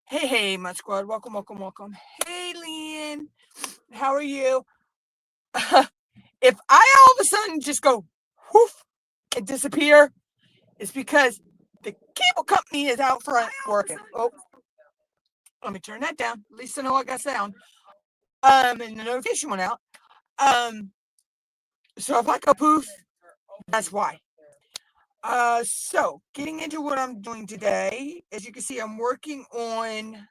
Hey, my squad. Welcome. Hey, Leanne. How are you? If I all of a sudden just go whoof and disappear, it's because the cable company is out front working. Oh, let me turn that down. At least I know I got sound. And the notification went out. Um, so if I go poof, that's why. So getting into what I'm doing today, as you can see, I'm working on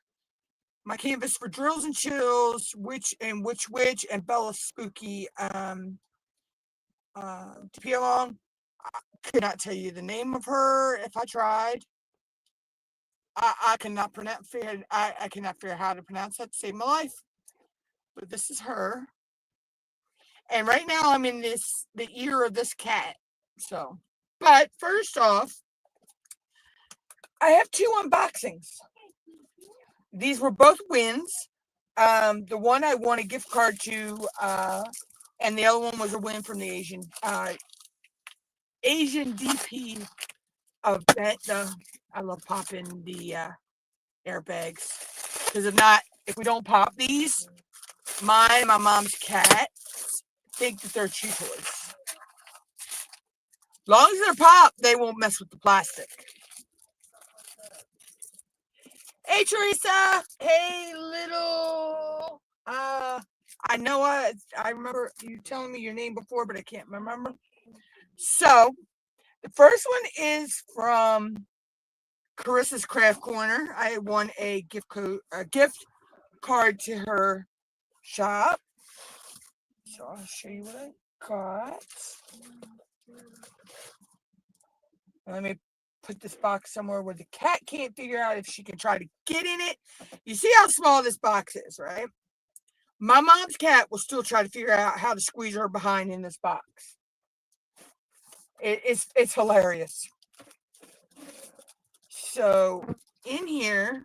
my canvas for Drills and Chills, Witch, and Bella Spooky. To be along, I could not tell you the name of her if I tried. I cannot pronounce. I cannot figure out how to pronounce that to save my life. But this is her, and right now I'm in the ear of this cat. So, but first off, I have two unboxings. These were both wins. The one I won a gift card to, and the other one was a win from the Asian DP event. I love popping the airbags because if we don't pop these, my mom's cats think that they're chew toys. As long as they're popped, they won't mess with the plastic. Hey, Teresa. Hey, little. I know I remember you telling me your name before, but I can't remember. So the first one is from Carissa's Craft Corner. I won a gift card to her shop. So I'll show you what I got. Let me put this box somewhere where the cat can't figure out if she can try to get in it. You see how small this box is, right? My mom's cat will still try to figure out how to squeeze her behind in this box. It's hilarious. So in here,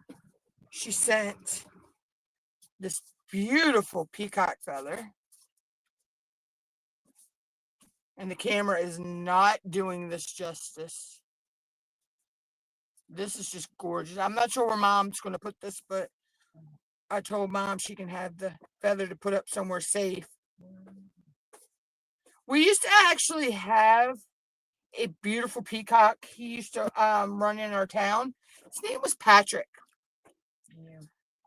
she sent this beautiful peacock feather. And the camera is not doing this justice. This is just gorgeous. I'm not sure where mom's going to put this, but I told mom she can have the feather to put up somewhere safe. We used to actually have a beautiful peacock. He used to run in our town. His name was Patrick.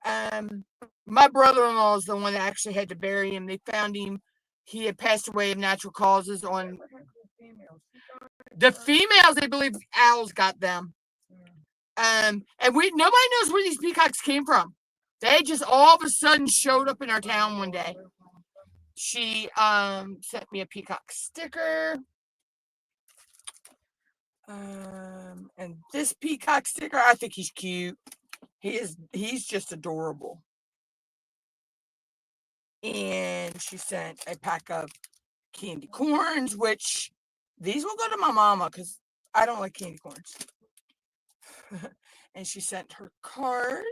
My brother-in-law is the one that actually had to bury him. They found him. He had passed away of natural causes on the females. They believe owls got them. And nobody knows where these peacocks came from. They just all of a sudden showed up in our town one day. She sent me a peacock sticker. And this peacock sticker, I think he's cute. He's just adorable. And she sent a pack of candy corns, which these will go to my mama because I don't like candy corns. And she sent her card.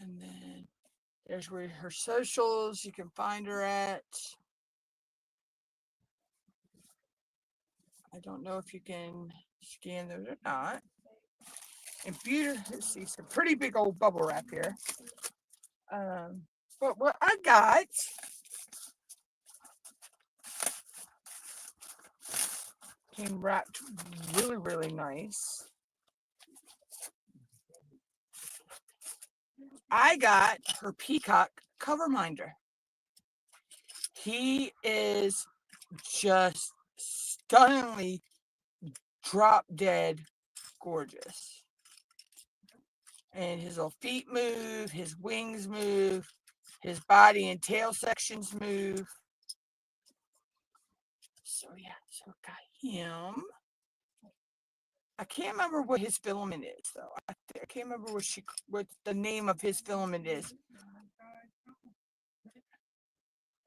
And then there's where her socials, you can find her at. I don't know if you can scan those or not. And let's see, some pretty big old bubble wrap here. But what I got came wrapped really, really nice. I got her peacock cover minder. He is just stunningly drop dead gorgeous. And his little feet move, his wings move, his body and tail sections move. So yeah, so got him. I can't remember what his filament is though. I can't remember what the name of his filament is.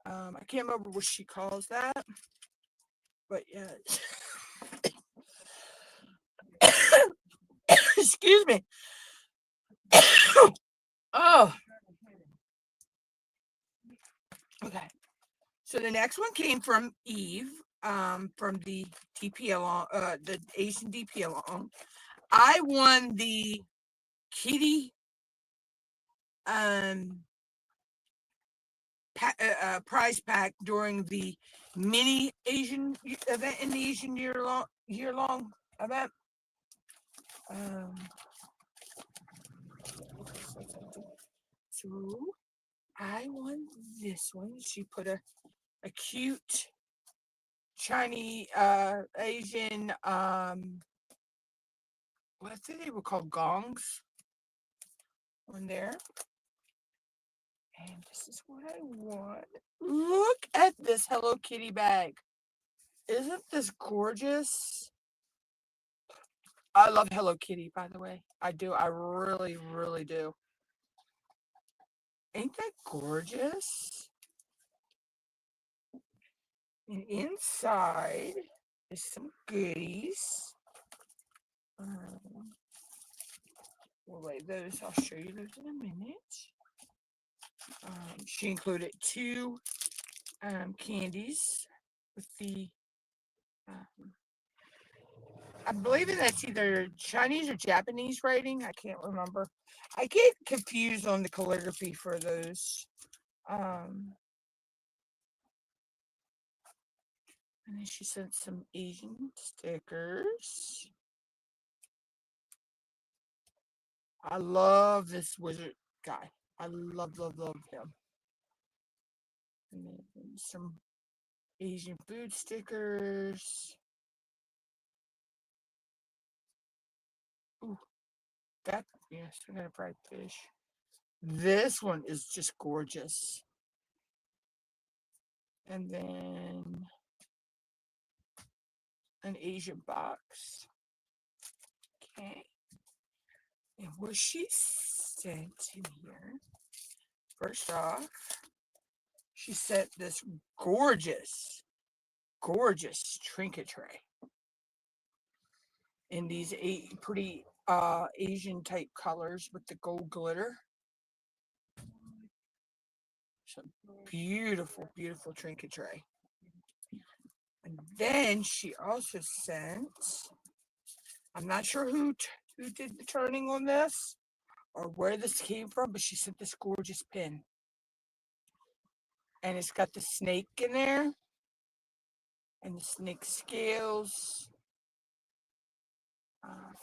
I can't remember what she calls that. But yeah. Excuse me. Oh. Okay. So the next one came from Eve, from the DP along, the Asian DP along. I won the kitty prize pack during the mini Asian event in the Asian year long event. So I won this one. She put a cute Chinese Asian what I think they were called gongs on there. And this is what I want. Look at this Hello Kitty bag. Isn't this gorgeous? I love Hello Kitty, by the way. I do. I really, really do. Ain't that gorgeous? And inside is some goodies. We'll wait those. I'll show you those in a minute. She included 2 candies with the I believe that's either Chinese or Japanese writing. I can't remember. I get confused on the calligraphy for those. And then she sent some Asian stickers. I love this wizard guy. I love him. And then some Asian food stickers. Ooh, that, yes, I got a fried fish. This one is just gorgeous. And then an Asian box. Okay. And what she sent in here, first off, she sent this gorgeous trinket tray in these pretty Asian type colors with the gold glitter. Some beautiful trinket tray. And then she also sent, I'm not sure who did the turning on this or where this came from, but she sent this gorgeous pin. And it's got the snake in there and the snake scales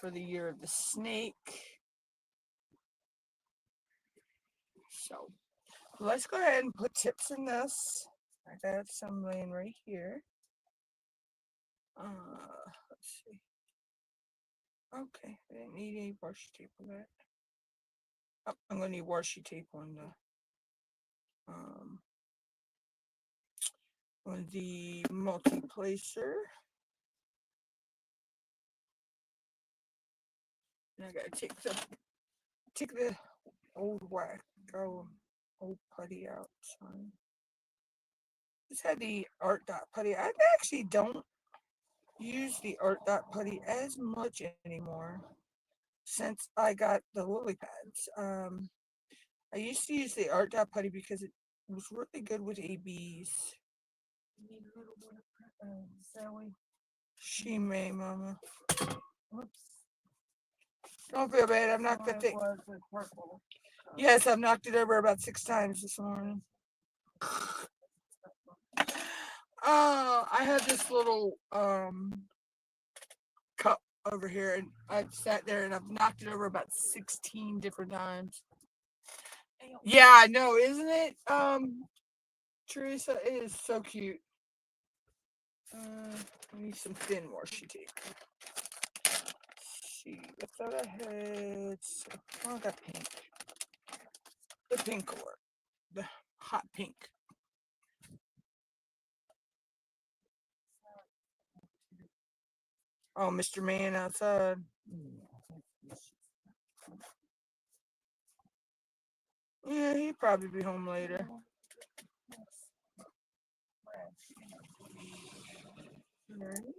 for the year of the snake. So let's go ahead and put tips in this. I got some laying right here. Let's see. Okay, I didn't need any washi tape on that. Oh, I'm gonna need washi tape on the multi-placer. And I gotta take the old old putty out. Sorry. Just had the art dot putty. I actually don't use the art dot putty as much anymore since I got the lily pads. I used to use the art dot putty because it was really good with ABs. She may, Mama. Oops. Don't feel bad. I've knocked the thing. Yes, I've knocked it over about 6 times this morning. I have this little cup over here, and I've sat there and I've knocked it over about 16 different times. Yeah, I know, isn't it? Teresa, it is so cute. I need some thin washi tape. See, I thought I had. Oh, I got pink. The pink color, the hot pink. Oh, Mr. Man outside. Yeah, he'll probably be home later. Right.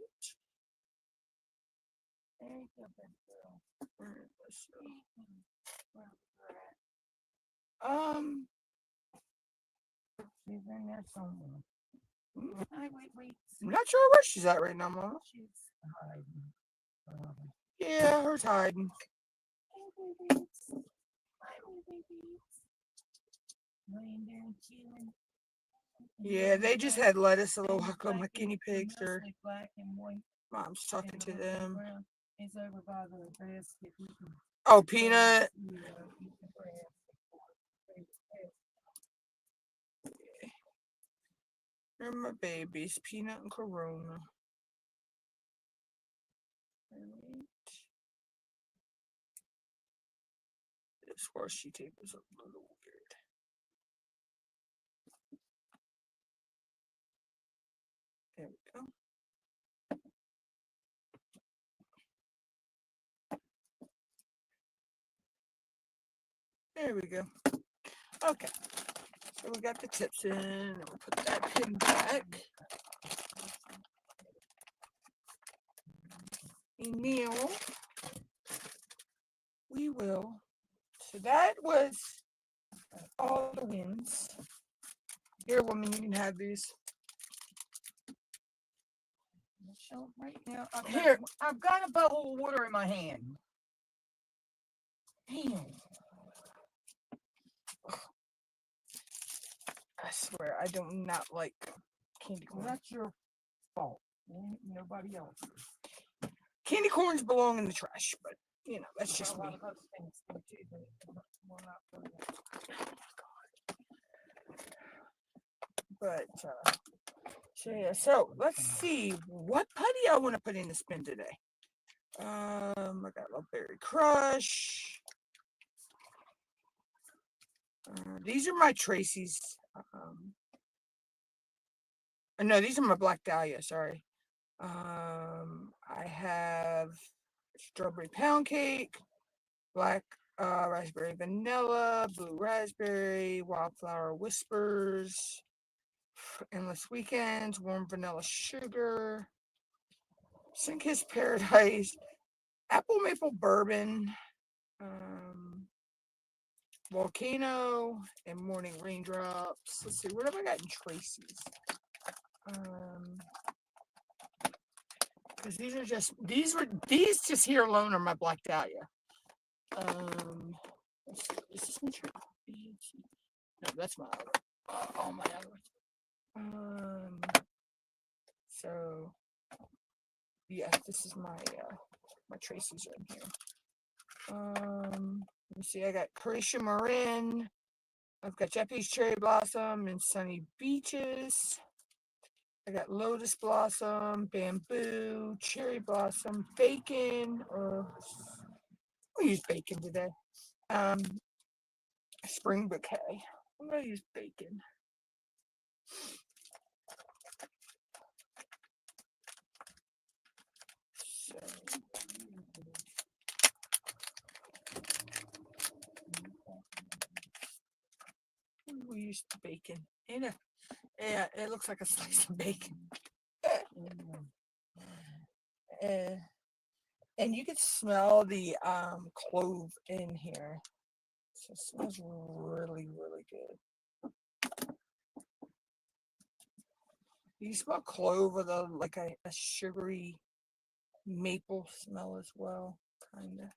She's in there somewhere. Wait. I'm not sure where she's at right now, Mama. Yeah, her's hiding. Yeah, they just had lettuce a little while ago. My guinea pigs are. Mom's talking to them. Oh, Peanut. They're my babies, Peanut and Corona. This washi tape is a little weird. There we go. There we go. Okay. So we got the tips in, and we'll put that pin back. And now we will. So that was all the wins. Here, woman, you can have these. Right now, Here. I've got a bowl of water in my hand. Damn. I swear, I do not like candy Well, corn. that's your fault. Nobody else. Candy corns belong in the trash, but you know, that's just me. But so yeah, so let's see what putty I want to put in the spin today. I got a berry crush. These are my Tracy's. No, these are my Black Dahlia. Sorry. I have strawberry pound cake, black raspberry vanilla, blue raspberry, wildflower whispers, endless weekends, warm vanilla sugar, Sun-Kissed Paradise, apple maple bourbon, volcano, and morning raindrops. Let's see, what have I got in Tracy's? Because these are just these just here alone are my Black Dahlia. Let's see, is this my Tracy? No, that's my other. Oh, my other one. So yeah, this is my my Tracy's right here. Let me see. I got Croatia Marin. I've got Japanese Cherry Blossom and Sunny Beaches. I got Lotus Blossom, Bamboo, Cherry Blossom, Bacon. We'll use Bacon today. Spring Bouquet. I'm gonna use Bacon. So. We used bacon. Yeah, it looks like a slice of bacon. And you can smell the clove in here. So it smells really, really good. You smell clove with like a sugary maple smell as well, kind of.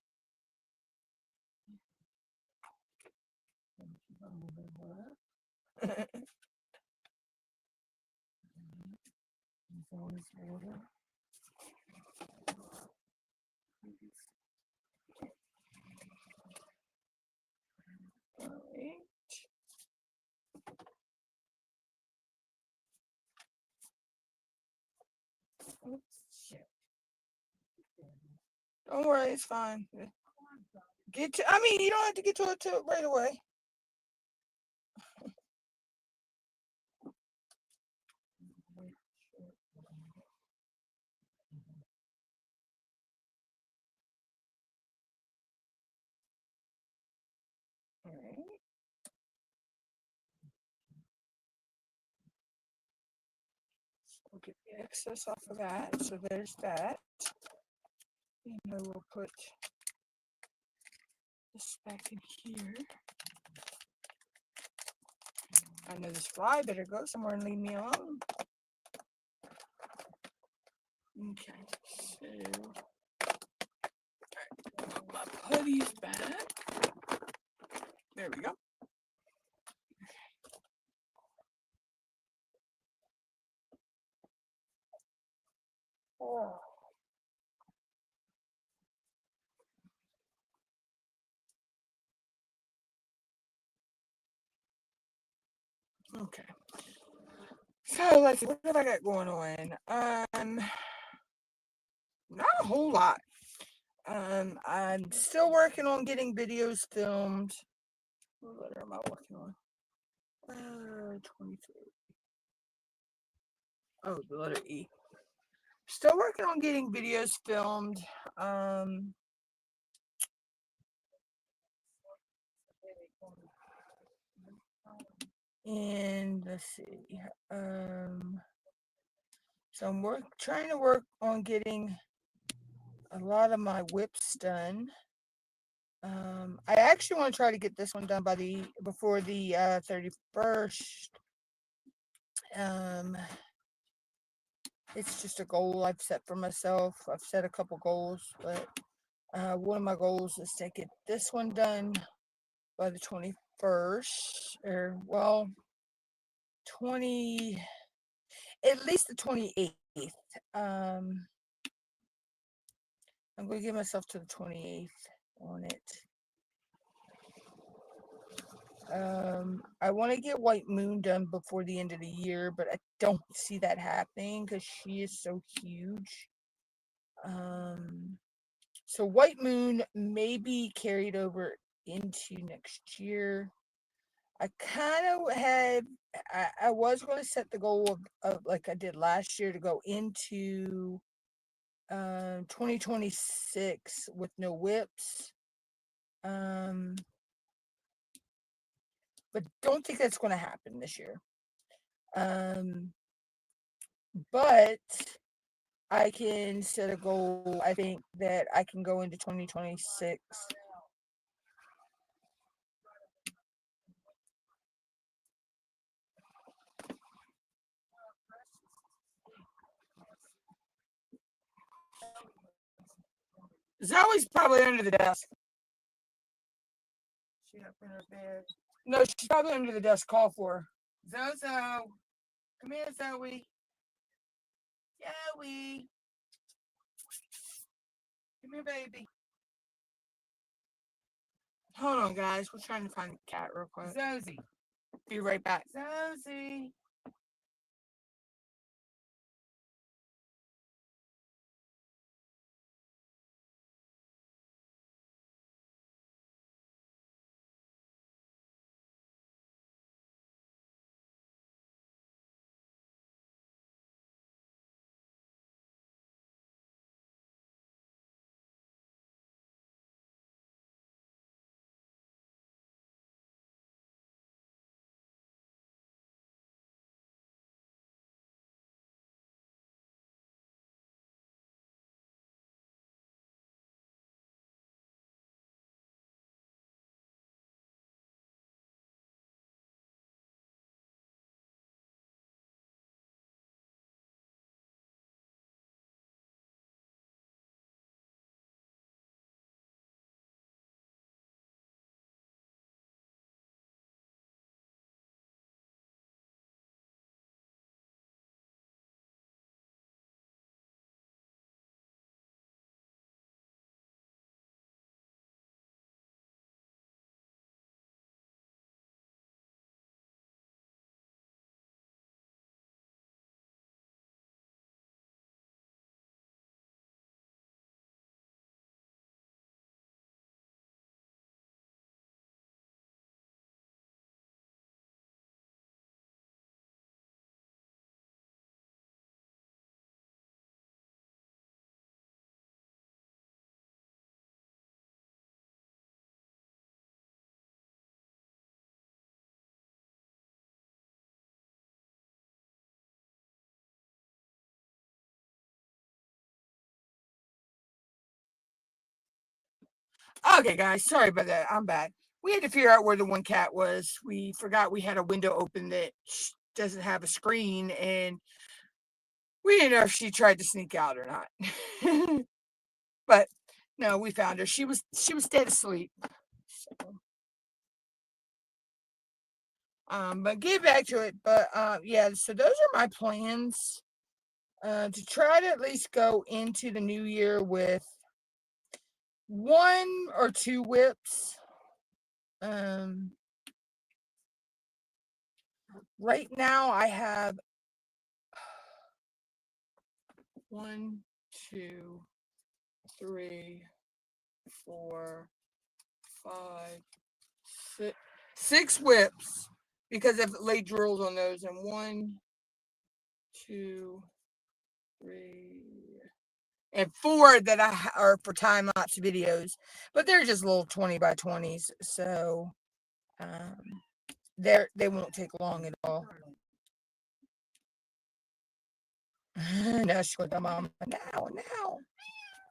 Don't worry, it's fine. I mean, you don't have to get to it right away. All right. We'll get the excess off of that. So there's that. And then we'll put this back in here. I know this fly better go somewhere and leave me alone. Okay, so pull these back. There we go. Oh. Okay. So let's see, what have I got going on? Not a whole lot. I'm still working on getting videos filmed. What letter am I working on? 23. Oh, the letter E. Still working on getting videos filmed. And let's see. So I'm trying to work on getting a lot of my WIPs done. I actually want to try to get this one done before the 31st. It's just a goal I've set for myself. I've set a couple goals, but one of my goals is to get this one done by the 21st, or well, at least the 28th. I'm going to give myself to the 28th on it. I want to get White Moon done before the end of the year, but I don't see that happening because she is so huge. So White Moon may be carried over into next year. I kind of I was going to set the goal of like I did last year to go into 2026 with no WIPs. But don't think that's going to happen this year. But I can set a goal. I think that I can go into 2026. Zoe's probably under the desk. She up in her bed. No, she's probably under the desk. Call for her. Zozo. Come here, Zoe. Zoe. Come here, baby. Hold on, guys. We're trying to find the cat real quick. Zozie. Be right back. Zozie. Okay, guys. Sorry about that. I'm back. We had to figure out where the one cat was. We forgot we had a window open that doesn't have a screen, and we didn't know if she tried to sneak out or not. But No, we found her. She was dead asleep. So, but get back to it. But yeah, so those are my plans. To try to at least go into the new year with 1 or 2 WIPs. Right now I have 1, 2, 3, 4, 5, 6 WIPs because I've laid drills on those, and 1, 2, 3, and 4 that are for time lapse videos, but they're just little 20 by 20s, so they won't take long at all. Now she's with the mama. Now.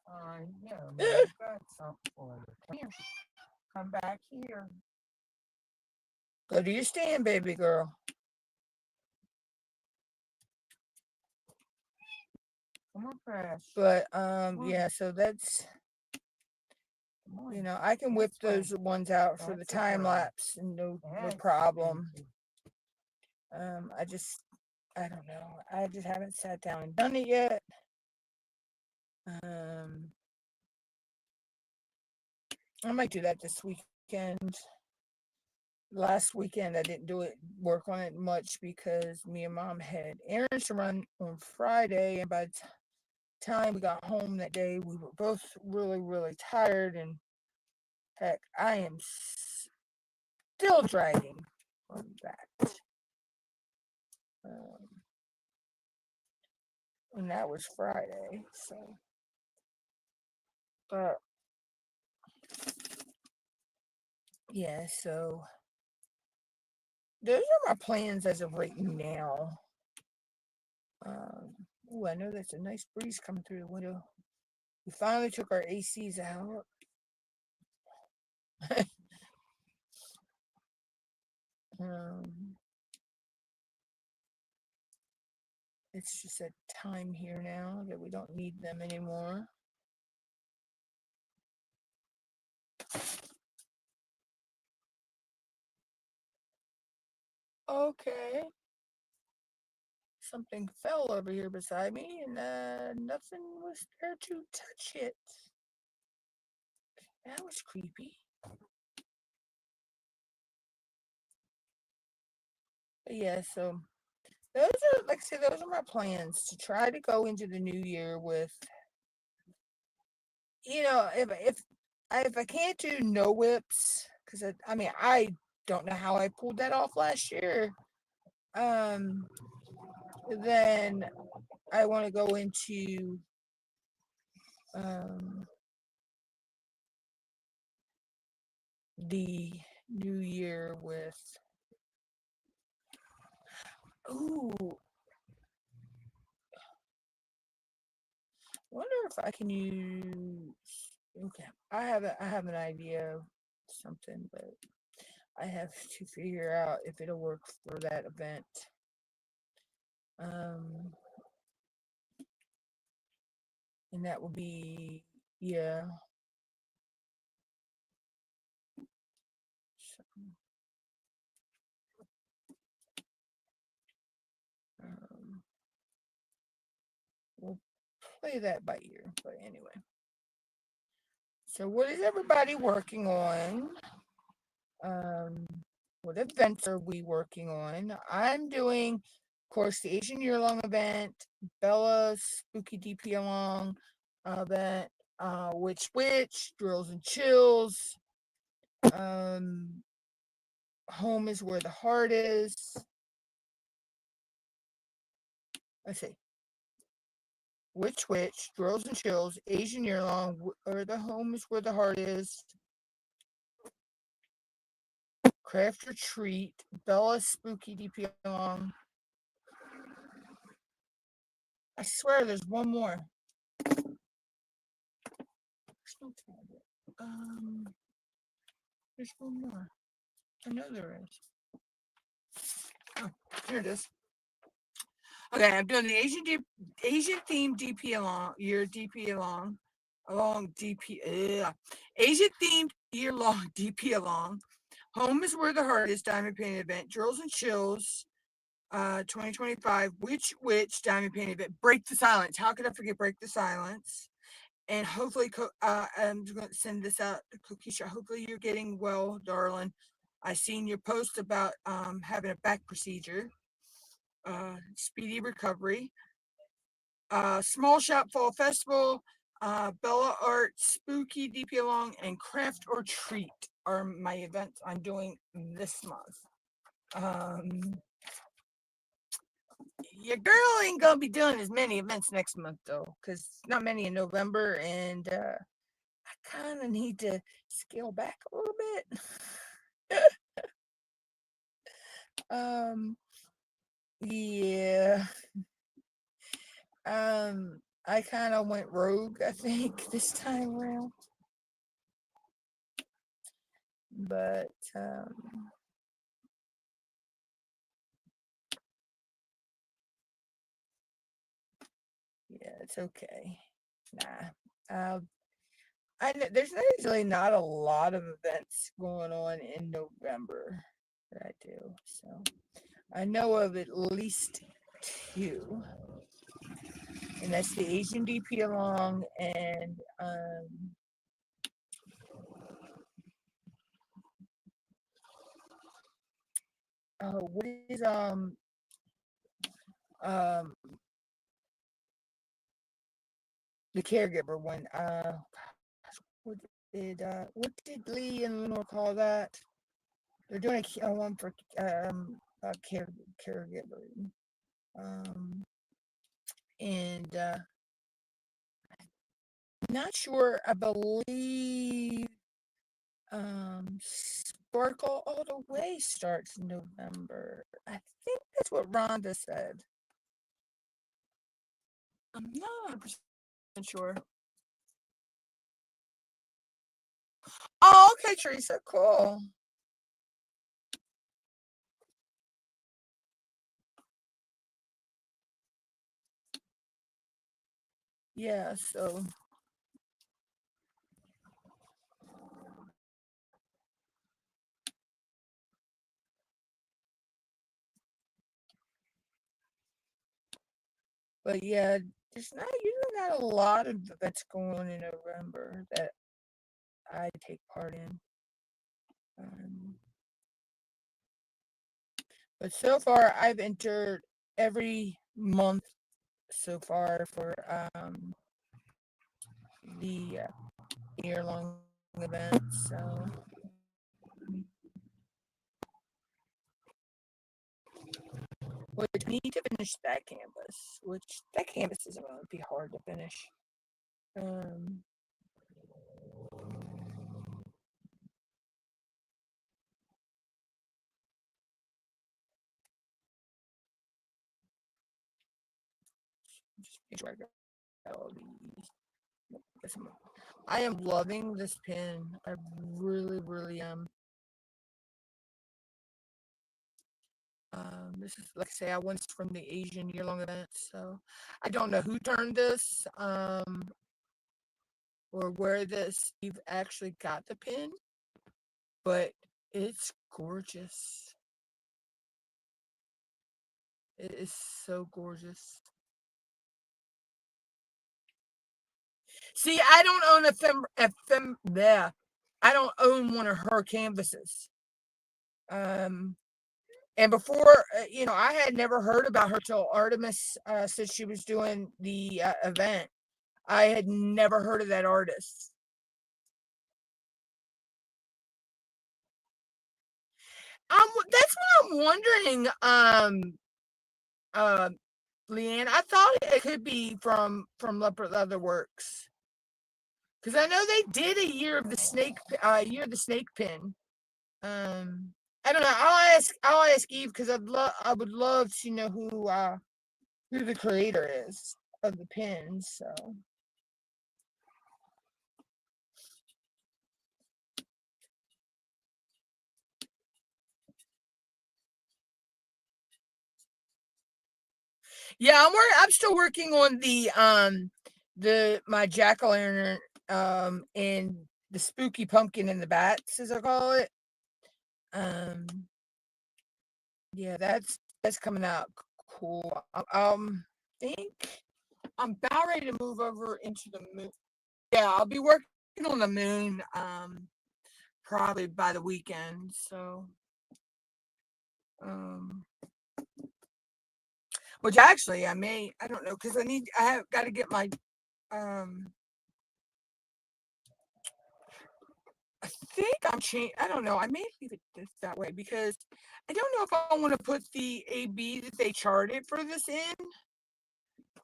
I know. I've got something for you. Come here. Come back here. Go to your stand, baby girl. Come on, Crash. But yeah, so that's, you know, I can whip those ones out for the time lapse and no problem. I don't know. I just haven't sat down and done it yet. I might do that this weekend. Last weekend I didn't work on it much because me and Mom had errands to run on Friday, and by the time we got home that day, we were both really, really tired, and heck, I am still dragging on that. And that was Friday, so. But yeah, so those are my plans as of right now. Oh, I know that's a nice breeze coming through the window. We finally took our ACs out. It's just a time here now that we don't need them anymore. Okay. Something fell over here beside me, and nothing was there to touch it. That was creepy. But yeah, so those are, like I said, those are my plans to try to go into the new year with, you know, if I can't do no WIPs, because I mean I don't know how I pulled that off last year. Then I want to go into the new year with, ooh, wonder if I can use, okay, I have an idea of something, but I have to figure out if it'll work for that event. And that will be, yeah. So, we'll play that by ear, but anyway. So what is everybody working on? What events are we working on? I'm doing, of course, the Asian Year-Long event, Bella's Spooky DP Along event, Witch, Drills and Chills, Home is Where the Heart Is. Let's see. Witch, Drills and Chills, Asian Year-Long, or the Home is Where the Heart Is. Craft Retreat, Bella's Spooky DP Along. I swear there's one more. There's one more. I know there is. Oh, here it is. Okay, I'm doing the Asian themed DP along, your DP along. along DP, Asian themed year long DP along. Home is where the heart is. Diamond painting event. Drills and chills. 2025. Which diamond painting event? Break the silence. How could I forget Break the Silence? And hopefully, I'm just going to send this out to Kokisha. Hopefully, you're getting well, darling. I seen your post about having a back procedure. Speedy recovery. Small Shop Fall Festival, Bella Art, Spooky DP Along, and Craft or Treat are my events I'm doing this month. Your girl ain't gonna be doing as many events next month though, because not many in November, and I kind of need to scale back a little bit. Yeah. I kind of went rogue, I think, this time around. But yeah, it's okay. Nah. There's usually not a lot of events going on in November that I do. So I know of at least two. And that's the Asian DP along and what is um the caregiver one. What did Lee and Lenore call that? They're doing a one for caregiver. And not sure. I believe Sparkle All the Way starts in November. I think that's what Rhonda said. I'm not 100% sure. Oh, okay, Teresa. Cool. Yeah, so but yeah, there's usually not a lot of events going on in November that I take part in. But so far, I've entered every month so far for the year-long event. So which we need to finish that canvas, which that canvas isn't going to be hard to finish. Just make sure I got all these. I am loving this pen. I really, really am. This is, like I say, I won from the Asian year-long event, so I don't know who turned this, or where this you've actually got the pin, but it's gorgeous. It is so gorgeous. See, I don't own I don't own one of her canvases. And before, I had never heard about her till Artemis said she was doing the event. I had never heard of that artist. That's what I'm wondering. Leanne, I thought it could be from Leopard Leather Works, because I know they did a year of the snake pin. I don't know. I'll ask Eve, because I would love to know who the creator is of the pins. So. Yeah, I'm still working on my jack-o'-lantern and the spooky pumpkin and the bats, as I call it. Yeah, that's coming out cool. Think I'm about ready to move over into the moon. Yeah, I'll be working on the moon probably by the weekend. So um which actually I don't know, because I have got to get my um I think I don't know, I may leave it that way because I don't know if I want to put the AB that they charted for this in,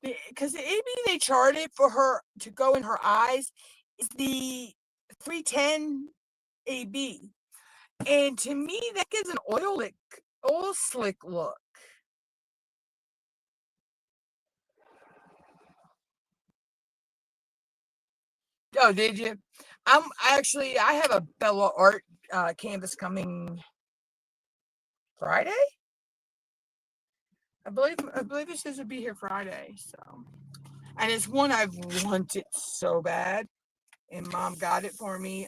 because the AB they charted for her to go in her eyes is the 310 AB. And to me, that gives an oil slick look. Oh, did you? I have a Bella Art canvas coming Friday. I believe it says it'll be here Friday. So, and it's one I've wanted so bad, and Mom got it for me.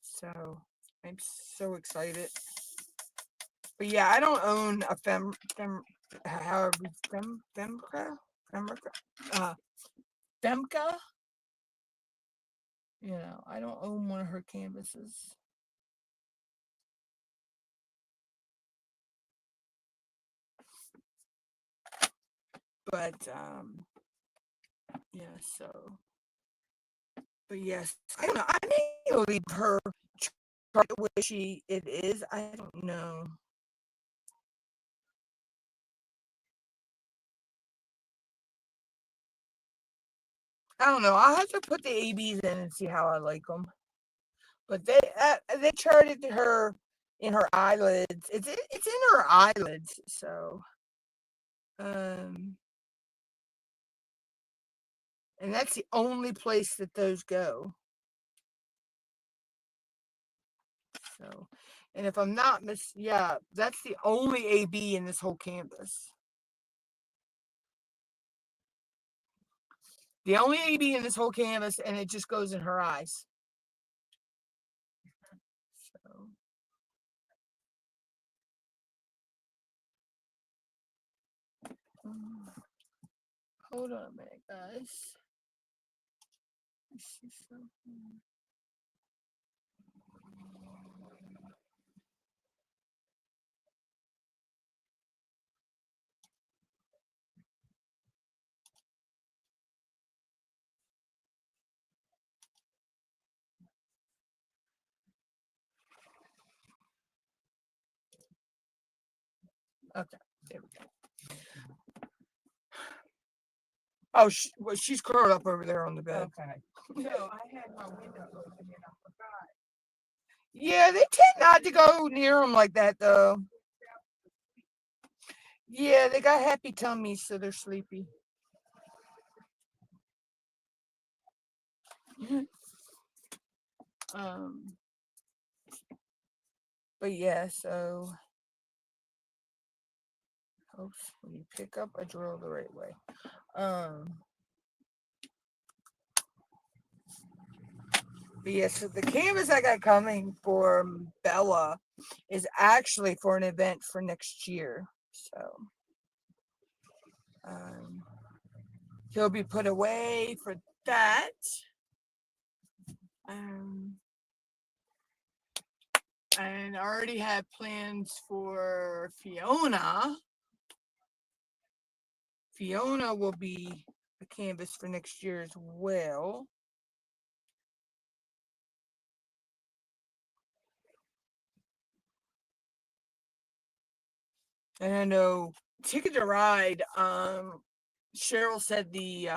So I'm so excited. But yeah, I don't own a however, femca, uh, femca. I don't own one of her canvases. But yeah, so but yes, I don't know. I may leave her chart where it is. I don't know. I don't know. I'll have to put the ABs in and see how I like them. But they charted her in her eyelids. It's in her eyelids. So um, and that's the only place that those go. So, and if I'm not yeah, that's the only AB in this whole canvas. The only AB in this whole canvas, and it just goes in her eyes. So, hold on a minute, guys. Let's see something. Okay, there we go. Oh, well, she's curled up over there on the bed. Okay. So I had my window open and I forgot. Yeah, they tend not to go near them like that, though. Yeah, they got happy tummies, so they're sleepy. um, but yeah, so oops, when you pick up a drill the right way. Um, but yeah, so the canvas I got coming for Bella is actually for an event for next year. So um, he'll be put away for that. Um, and I already have plans for Fiona. Fiona will be a canvas for next year as well. And I know Ticket to Ride, Cheryl said the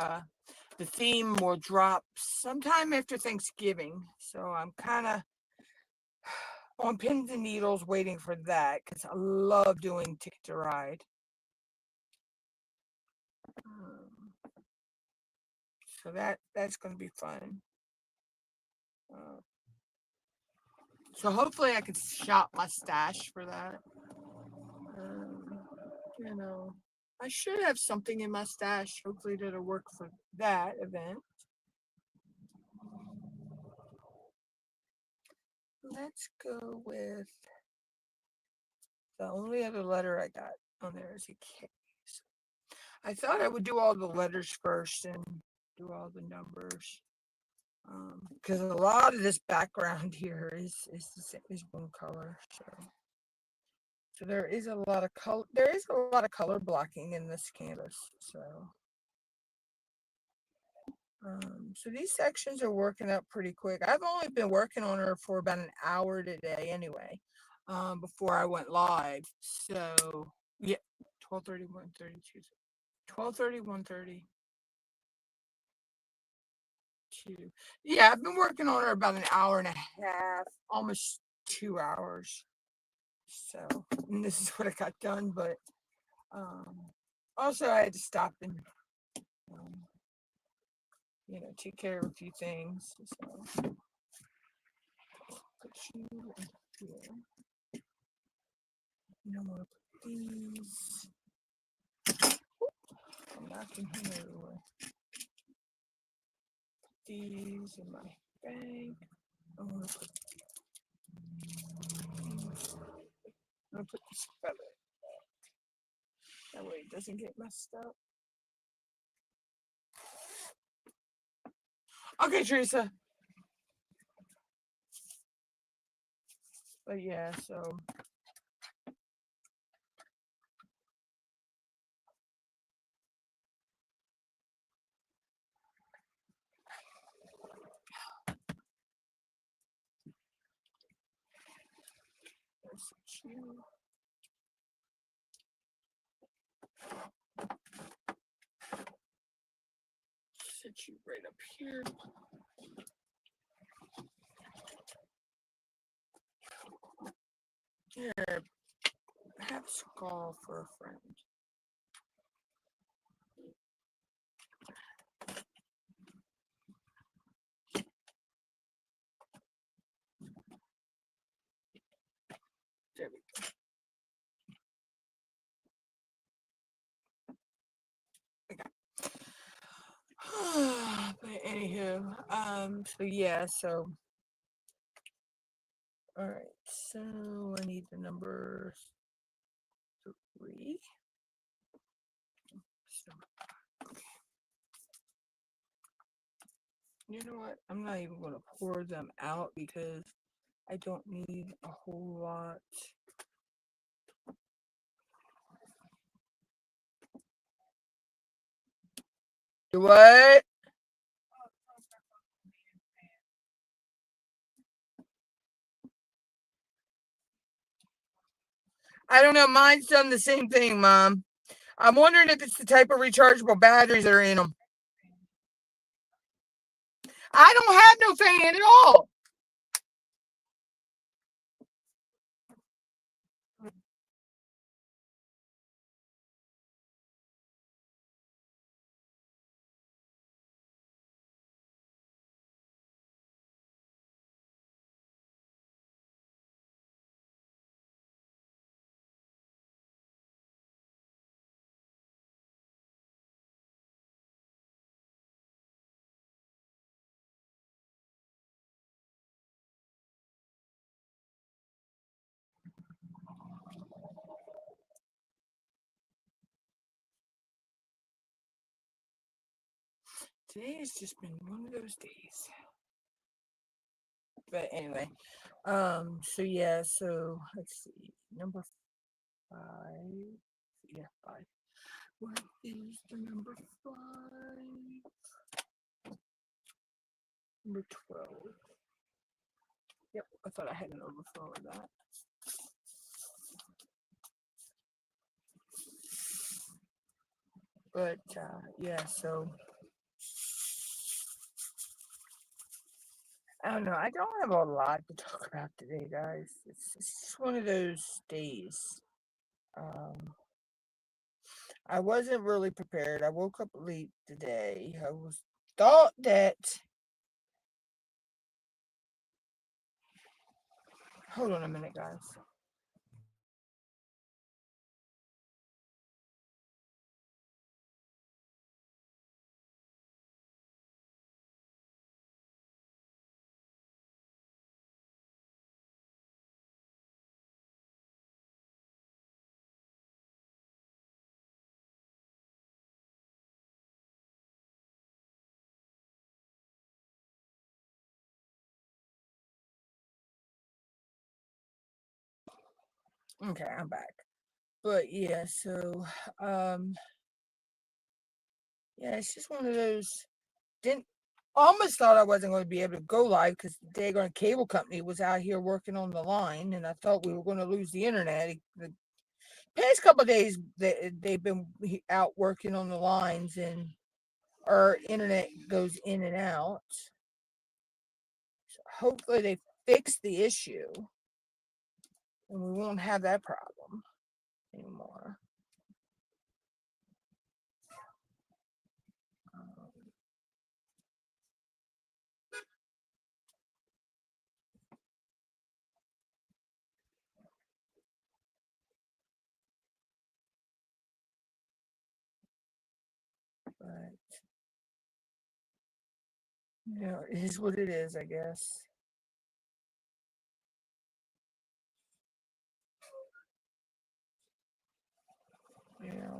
theme will drop sometime after Thanksgiving. So I'm kind of on pins and needles waiting for that because I love doing Ticket to Ride. So that's going to be fun. Uh, so hopefully I can shop my stash for that. Um, you know, I should have something in my stash. Hopefully that'll work for that event. let's go with the only other letter I got on there is a K. So I thought I would do all the letters first and do all the numbers. Because a lot of this background here is one color. So there is a lot of color. There is a lot of color blocking in this canvas. So these sections are working up pretty quick. I've only been working on her for about an hour today anyway, before I went live. So yeah, 12:30, 1:32, 12:30, 1:32. Yeah, I've been working on her about an hour and a half, almost 2 hours. So, and this is what I got done, but also I had to stop and um, take care of a few things. So put you here. I'm gonna put these. I'm knocking him everywhere. These in my bag. I'm gonna put this feather. That way it doesn't get messed up. Okay, Teresa. But yeah, so that's you. Set you right up here. Here, have skull for a friend. There we go. But anywho, so yeah, so all right, so I need the number 3. So, you know what? I'm not even going to pour them out because I don't need a whole lot. Do what? I don't know. Mine's done the same thing, Mom. I'm wondering if it's the type of rechargeable batteries that are in them. I don't have no fan at all. Today has just been one of those days. But anyway, so yeah, so let's see, number 5. Yeah, 5. What is the number 5? Number 12. Yep, I thought I had an overflow of that. But yeah, so I don't know. I don't have a lot to talk about today, guys. It's just one of those days. Um, I wasn't really prepared. I woke up late today. I was thought that. Hold on a minute, guys. Okay, I'm back. But yeah, so um yeah, it's just one of those didn't almost thought I wasn't going to be able to go live because the daggone cable company was out here working on the line, and I thought we were going to lose the internet. The past couple of days, they've been out working on the lines, and our internet goes in and out. So hopefully, they fix the issue, and we won't have that problem anymore. Um, but it is what it is, I guess.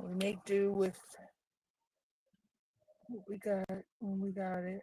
We make do with what we got when we got it.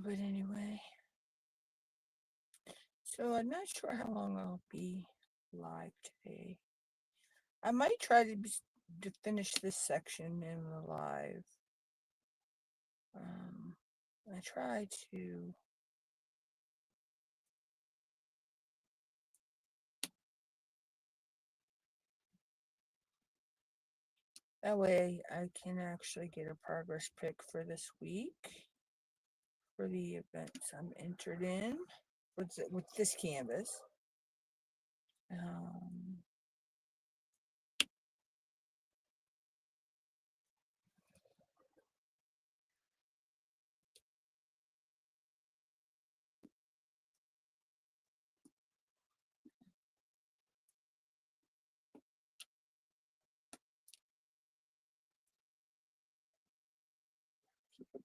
But anyway, so I'm not sure how long I'll be live today. I might try to finish this section in the live. Um, I try to. That way I can actually get a progress pic for this week for the events I'm entered in with this canvas. Um,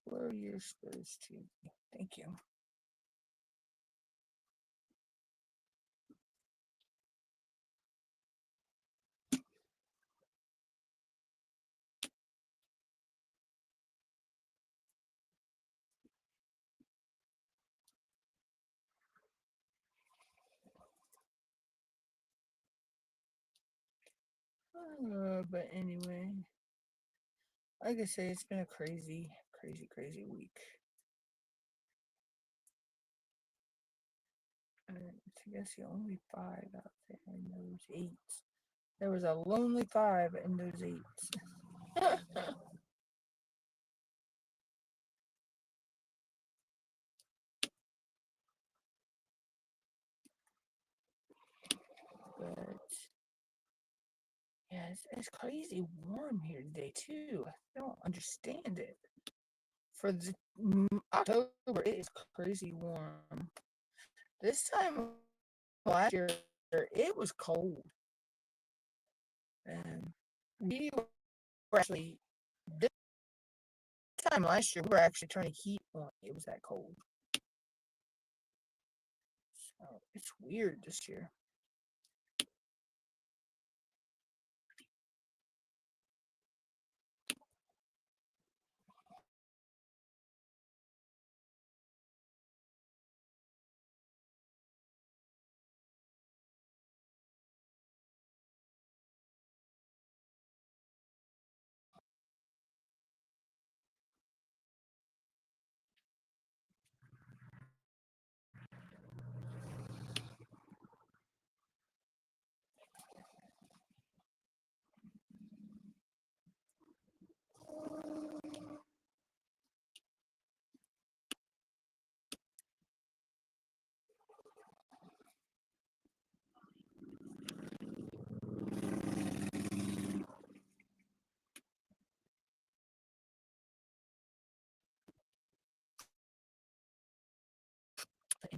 where you're supposed to. Thank you. But anyway, like I say, it's been a crazy, crazy, crazy week. I guess the only 5 out there in those 8. There was a lonely 5 in those 8. But yeah, it's crazy warm here today too. I don't understand it. For the October, it is crazy warm. This time last year, it was cold, and we were actually this time last year we were actually turning heat on. It was that cold. So it's weird this year.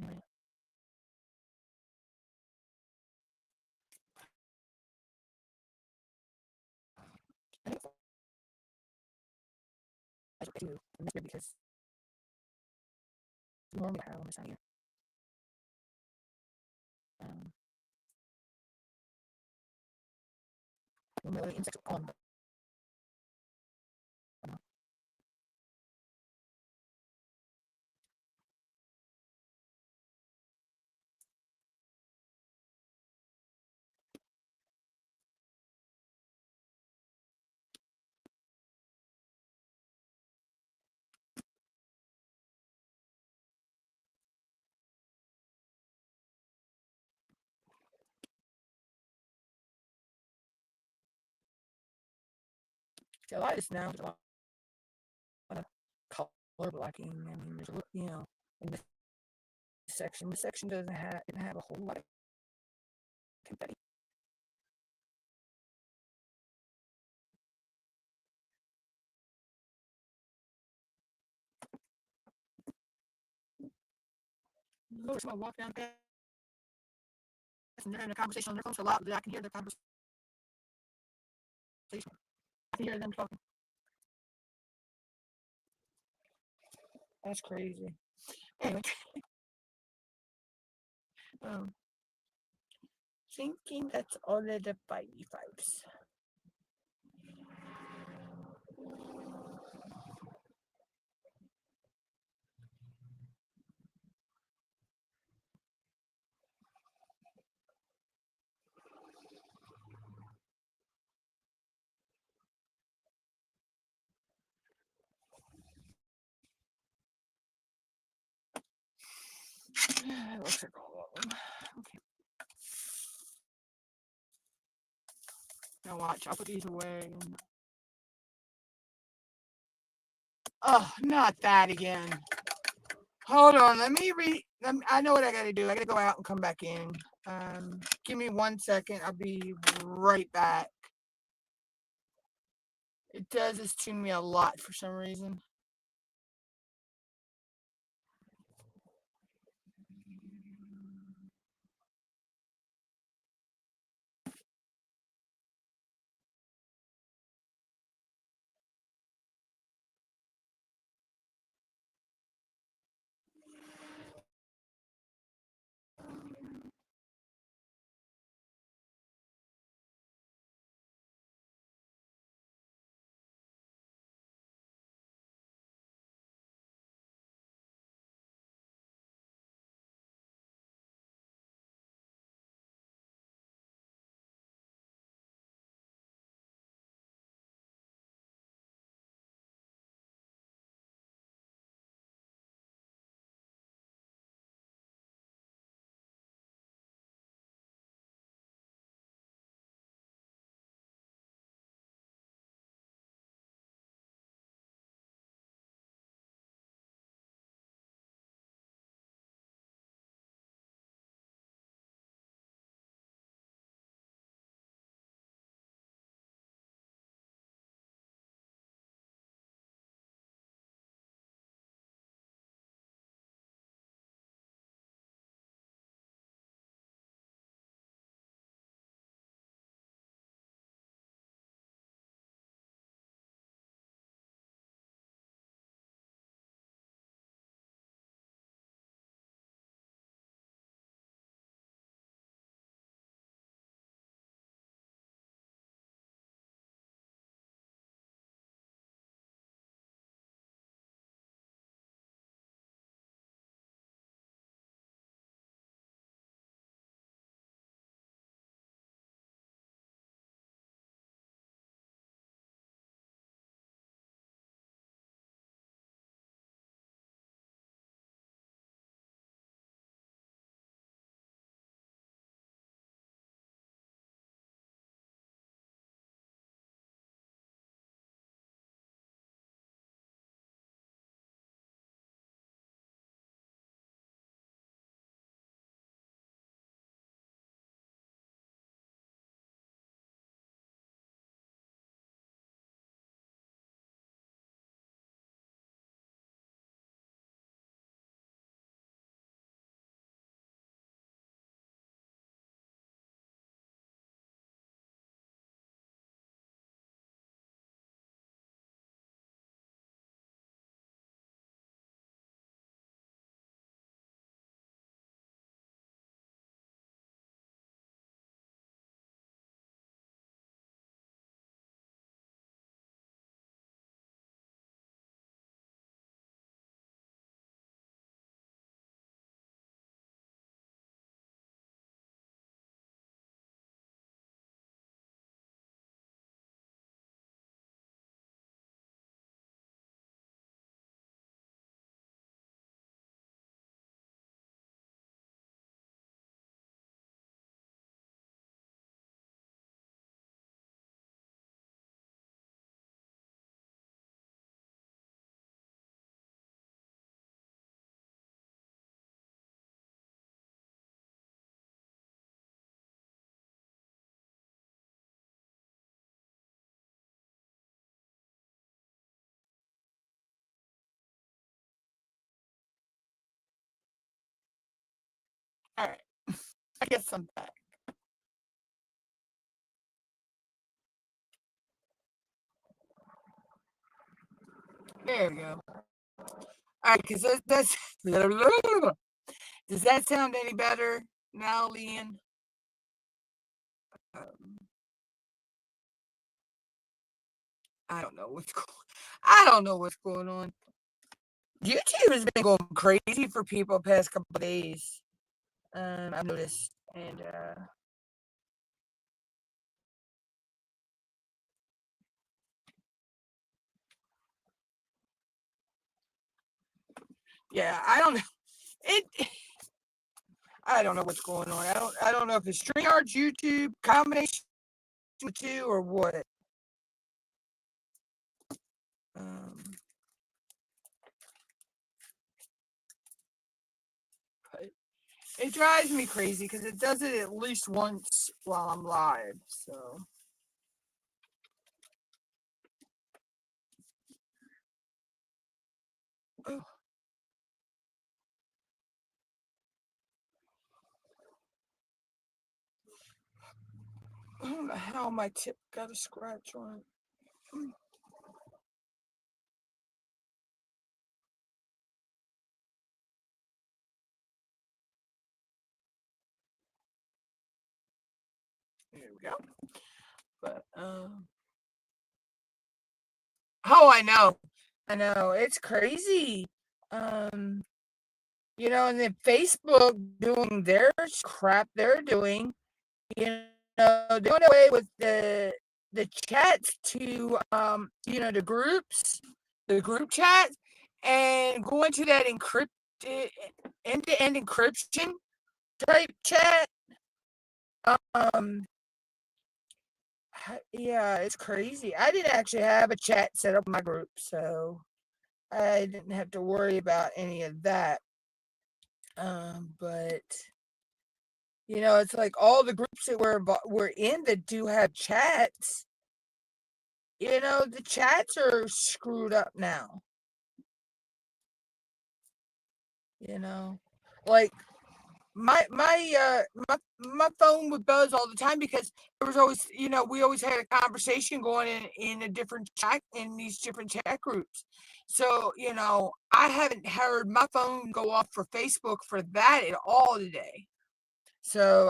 anyway. I think that's what I do. And that's good because normally I have on this out here. Normally insects are on, but a lot of this now, there's a lot of color blocking. I mean, there's a little, in this section. This section didn't have a whole lot of confetti. Lower small walk down past, and they're having a conversation on their phone so loud that I can hear their conversation. I can hear them talking. That's crazy. Anyway, um, thinking that's all of the 5v5s. It looks like all of them. Okay. Now watch, I'll put these away. Oh, not that again. Hold on, let me I know what I gotta do. I gotta go out and come back in. Give me 1 second. I'll be right back. It does this to me a lot for some reason. All right. I guess I'm back. There we go. All right, because that's does that sound any better now, Leanne? Um, I don't know what's going. I don't know what's going on. YouTube has been going crazy for people the past couple of days. I've noticed, and yeah, I don't know. It. I don't know what's going on. I don't know if it's StreamYard's YouTube combination of the two or what. Um, but it drives me crazy because it does it at least once while I'm live. So. Oh, I don't know how my tip got a scratch on it. There we go. But oh, I know. I know. It's crazy. Um, and then Facebook doing their crap they're doing, they're doing away with the chats to the groups, the group chats, and going to that encrypted end-to-end encryption type chat. Um yeah, it's crazy. I didn't actually have a chat set up in my group, so I didn't have to worry about any of that. But it's like all the groups that we're in that do have chats. The chats are screwed up now. Like my phone would buzz all the time because there was always we always had a conversation going in a different chat in these different chat groups. So I haven't heard my phone go off for Facebook for that at all today. So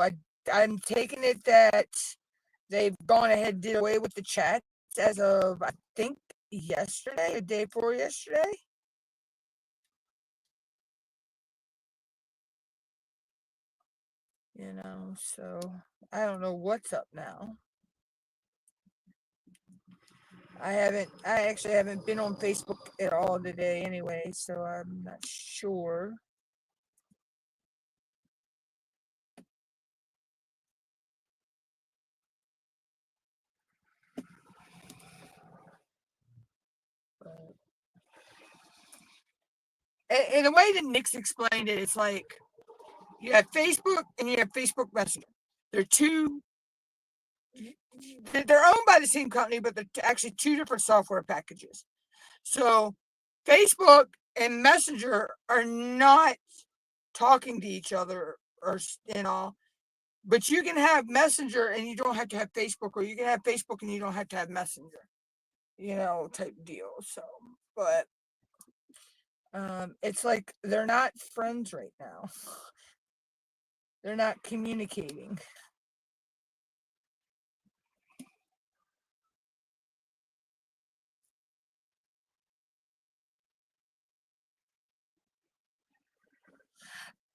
I'm taking it that they've gone ahead and did away with the chats as of I think yesterday, the day before yesterday. So I don't know what's up now. I actually haven't been on Facebook at all today anyway, so I'm not sure. But, and the way that Nick's explained it, it's like you have Facebook and you have Facebook Messenger. They're two, they're owned by the same company, but they're actually two different software packages. So Facebook and Messenger are not talking to each other or but you can have Messenger and you don't have to have Facebook, or you can have Facebook and you don't have to have Messenger, type deal. So, but it's like they're not friends right now. They're not communicating.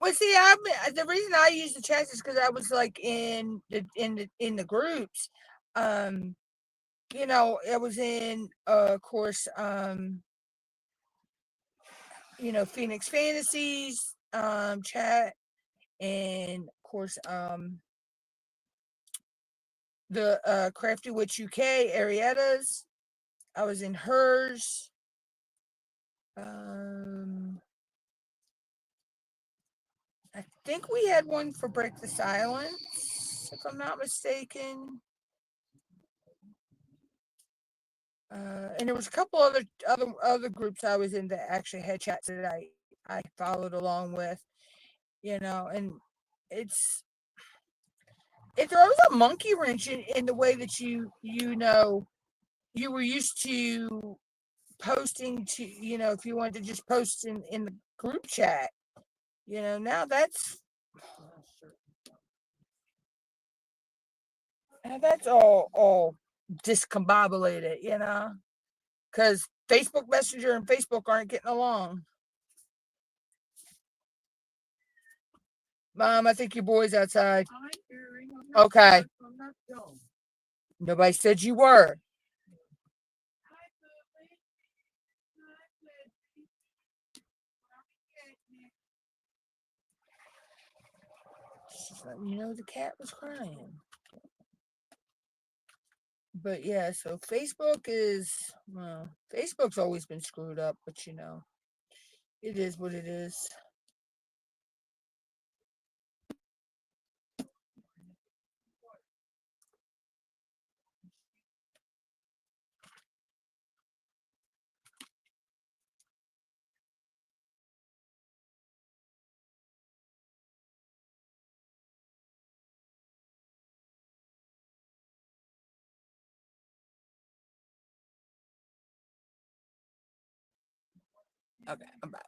Well, see, the reason I use the chats is because I was like in the groups. Um, it was in, of course, Phoenix Fantasies chat, and of course, the Crafty Witch UK Arietta's. I was in hers. I think we had one for Break the Silence, if I'm not mistaken. And there was a couple other groups I was in that actually had chats that I followed along with, and it throws a monkey wrench in the way that you were used to posting to, if you wanted to just post in the group chat, now that's all discombobulated, because Facebook Messenger and Facebook aren't getting along. Mom, I think your boy's outside. Okay. Nobody said you were. Just letting you know the cat was crying. But yeah, so Facebook's always been screwed up, but it is what it is. Okay, I'm back.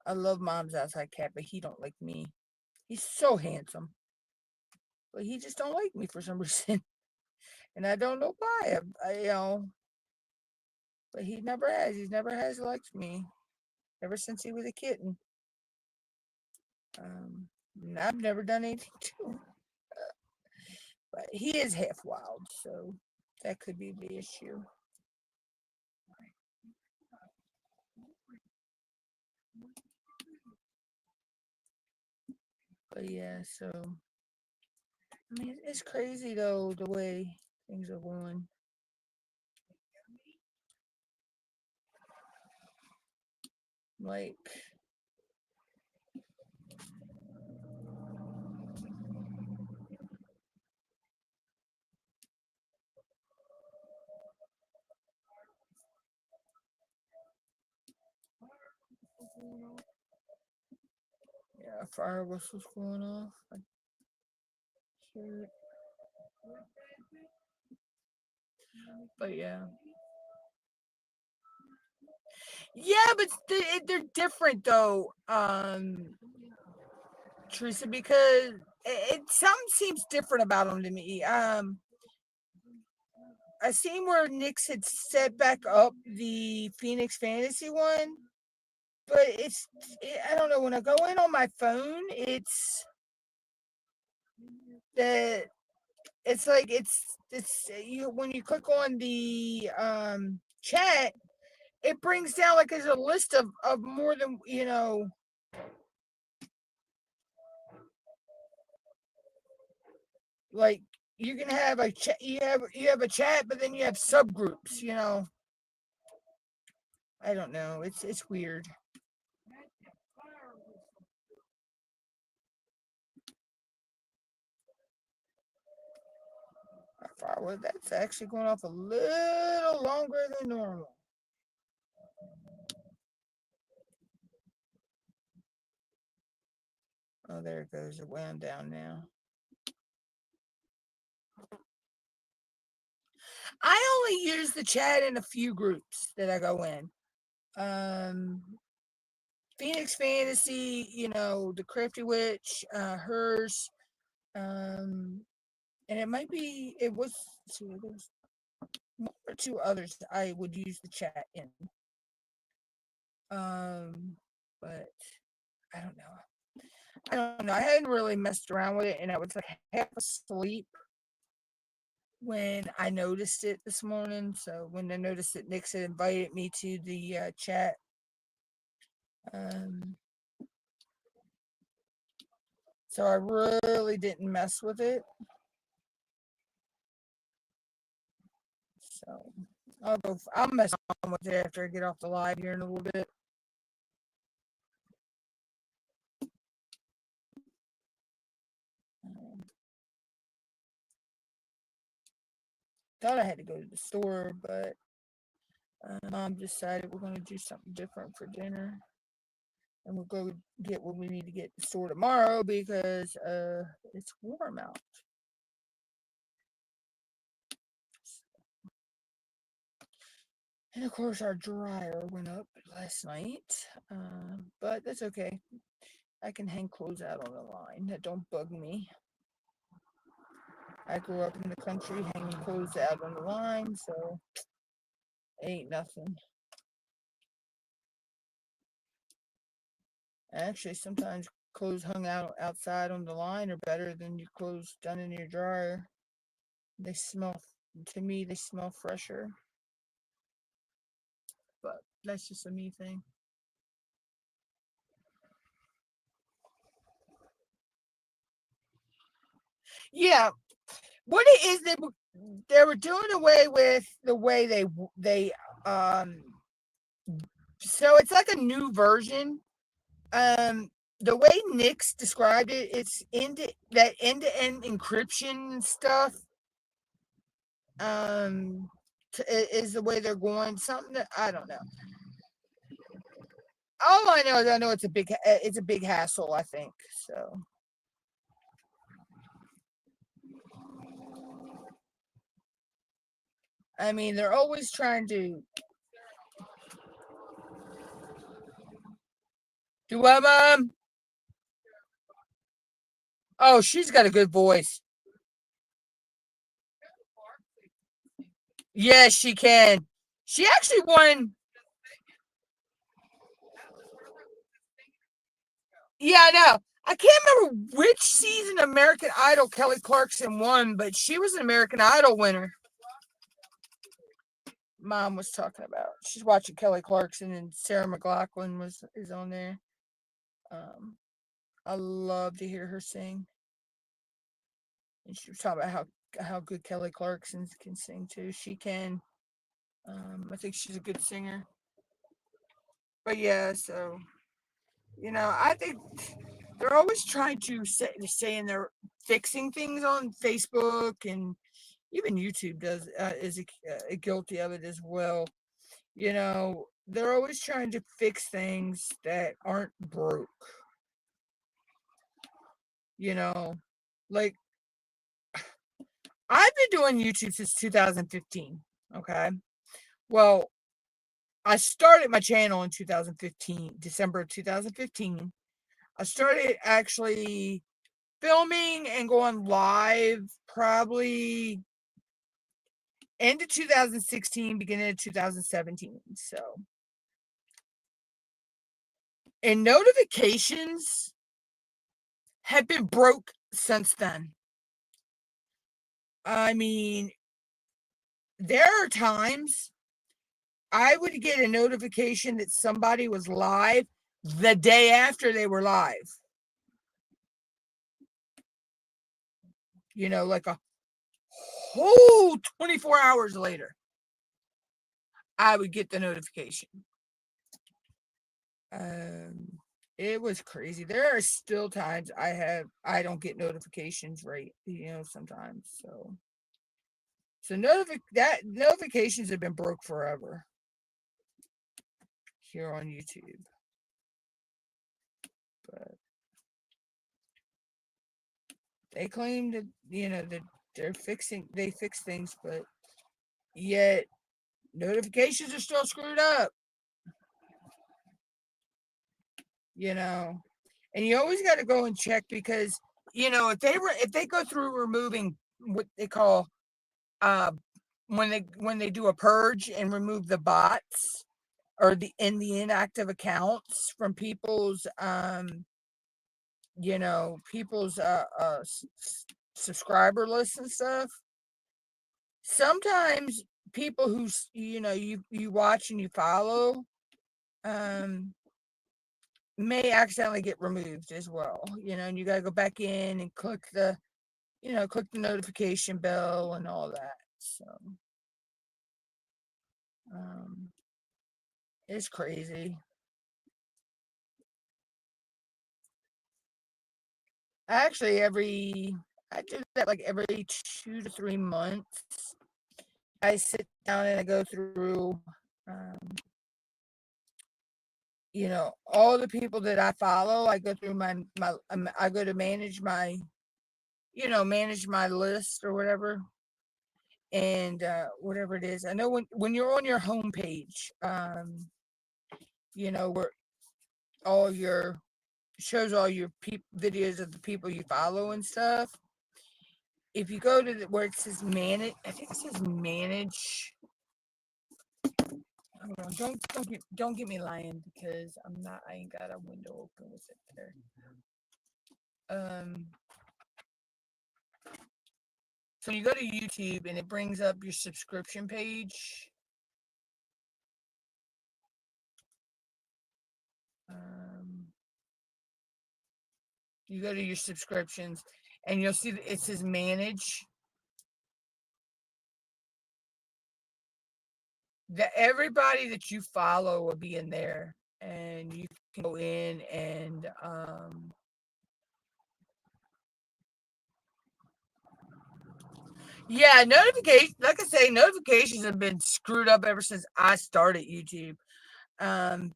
I love Mom's outside cat, but he don't like me. He's so handsome, but he just don't like me for some reason, and I don't know why. But he never has. He never has liked me ever since he was a kitten. And I've never done anything to him, but he is half wild, so that could be the issue. But yeah, so I mean, it's crazy though the way things are going. Like, yeah, fire whistles going off. I hear it. But yeah. Yeah, but they're different though, Teresa, because something seems different about them to me. I seen where Nick's had set back up the Phoenix Fantasy one, but I don't know, when I go in on my phone, the it's like it's you when you click on the chat, it brings down like there's a list of more than like you can have a chat, you have a chat, but then you have subgroups. I don't know. It's weird. Well, that's actually going off a little longer than normal. Oh, there it goes. It wound down now. I only use the chat in a few groups that I go in. Phoenix Fantasy, the Crafty Witch, hers, and it was two others, one or two others I would use the chat in. But I don't know. I hadn't really messed around with it, and I was like half asleep when I noticed it this morning. So when I noticed that Nick had invited me to the chat, um, so I really didn't mess with it. So I'll mess on with it after I get off the live here in a little bit. Thought I had to go to the store, but Mom decided we're going to do something different for dinner. And we'll go get what we need to get to the store tomorrow because it's warm out. And of course, our dryer went up last night, but that's okay. I can hang clothes out on the line. That don't bug me. I grew up in the country hanging clothes out on the line, so ain't nothing. Actually, sometimes clothes hung out outside on the line are better than your clothes done in your dryer. They smell, to me, they smell fresher. But that's just a me thing. Yeah, what it is, they were doing away with the way they so it's like a new version. The way Nick's described it, it's end-to-end encryption stuff. Is the way they're going. Something that I don't know. All I know it's a big hassle. I think so. I mean, they're always trying to do what, Mom? Oh, she's got a good voice. Yes, she can. She actually won. Yeah, I know. I can't remember which season of American Idol Kelly Clarkson won, but she was an American Idol winner. Mom was talking about. She's watching Kelly Clarkson, and Sarah McLachlan is on there. Um, I love to hear her sing. And she was talking about how good Kelly Clarkson can sing too. She can. I think she's a good singer. But yeah, so I think they're always trying to say and they're fixing things on Facebook, and even YouTube is guilty of it as well. They're always trying to fix things that aren't broke. You know, like I've been doing YouTube since 2015. Okay. Well, I started my channel in 2015, December of 2015. I started actually filming and going live probably end of 2016, beginning of 2017. So, and notifications have been broke since then. I mean, there are times I would get a notification that somebody was live the day after they were live. Like a whole 24 hours later, I would get the notification. It was crazy. There are still times I don't get notifications right, sometimes. So notifications have been broke forever here on YouTube. But they claim that that they fix things, but yet notifications are still screwed up. And you always got to go and check because if they go through removing what they call when they do a purge and remove the bots or the inactive accounts from people's subscriber lists and stuff. Sometimes people who you watch and you follow may accidentally get removed as well, and you got to go back in and click the notification bell and all that. So it's crazy. Actually, I do that like every 2 to 3 months. I sit down and I go through you know, all the people that I follow, I go through I go to manage my, manage my list or whatever. And whatever it is, I know when you're on your homepage, where all your shows all your videos of the people you follow and stuff. If you go to where it says manage, I think it says manage. Hold on, don't get me lying, because I ain't got a window open with it there. So you go to YouTube and it brings up your subscription page. You go to your subscriptions and you'll see that it says manage. Everybody that you follow will be in there, and you can go in and yeah, notification. Like I say, notifications have been screwed up ever since I started YouTube. But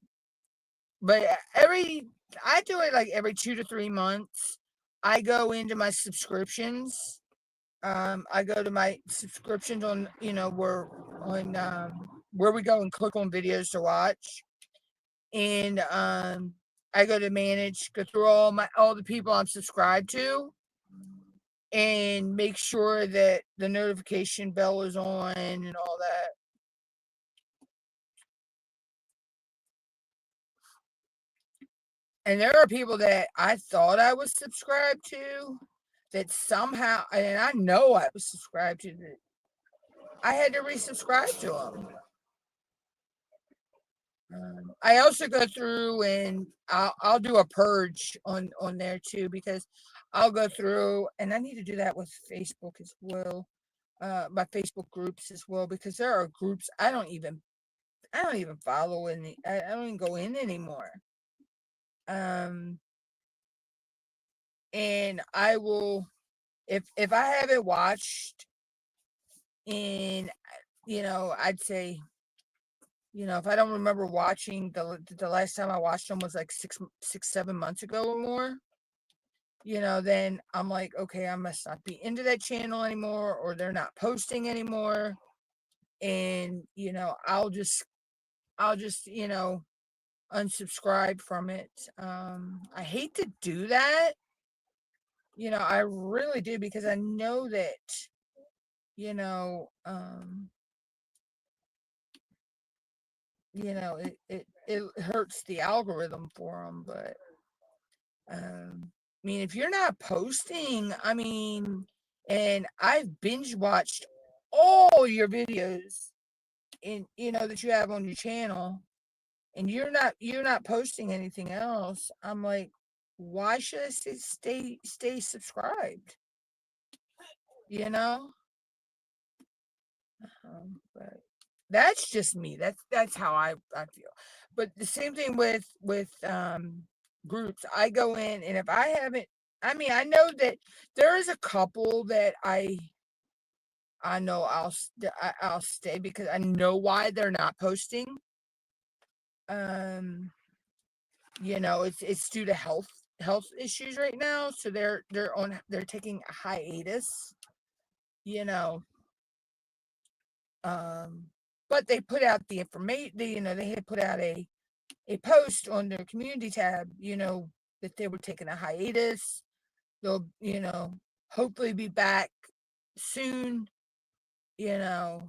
I do it like every 2 to 3 months. I go into my subscriptions. I go to my subscriptions on, where we go and click on videos to watch. And I go to manage, go through all the people I'm subscribed to, and make sure that the notification bell is on and all that. And there are people that I thought I was subscribed to that somehow, and I know I was subscribed to, that I had to resubscribe to them. I also go through and I'll do a purge on there too, because I'll go through, and I need to do that with Facebook as well, my Facebook groups as well, because there are groups I don't even follow any. I don't even go in anymore. And I will, if I haven't watched in, I'd say, if I don't remember watching, the last time I watched them was like 7 months ago or more, then I'm like, okay, I must not be into that channel anymore, or they're not posting anymore. And, I'll just, unsubscribe from it. I hate to do that. I really do, because I know that, it hurts the algorithm for them. But I mean, if you're not posting, and I've binge watched all your videos that you have on your channel, and you're not posting anything else, I'm like, why should I stay subscribed? But that's just me. That's how I feel. But the same thing with groups. I go in, and if I haven't, I know that there is a couple that I know I'll stay, because I know why they're not posting. It's due to health issues right now, so they're taking a hiatus. You know, but they put out the information. They had put out a post on their community tab. That they were taking a hiatus. They'll hopefully be back soon. I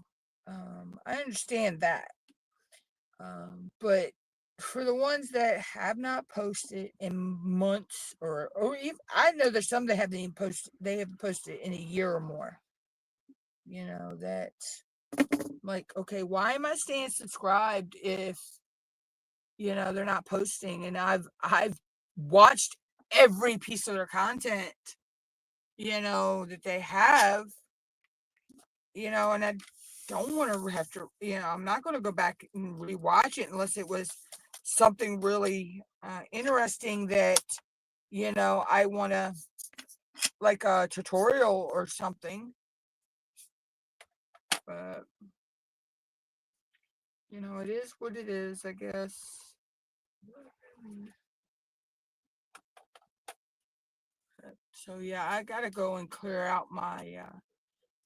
understand that. But for the ones that have not posted in months, or even, I know there's some that haven't even posted. They haven't posted in a year or more. That, like, okay, why am I staying subscribed if they're not posting? And I've watched every piece of their content that they have, and I don't want to have to, I'm not going to go back and rewatch it unless it was something really interesting that I want to, like a tutorial or something. But it is what it is, I guess. So yeah, I gotta go and clear out my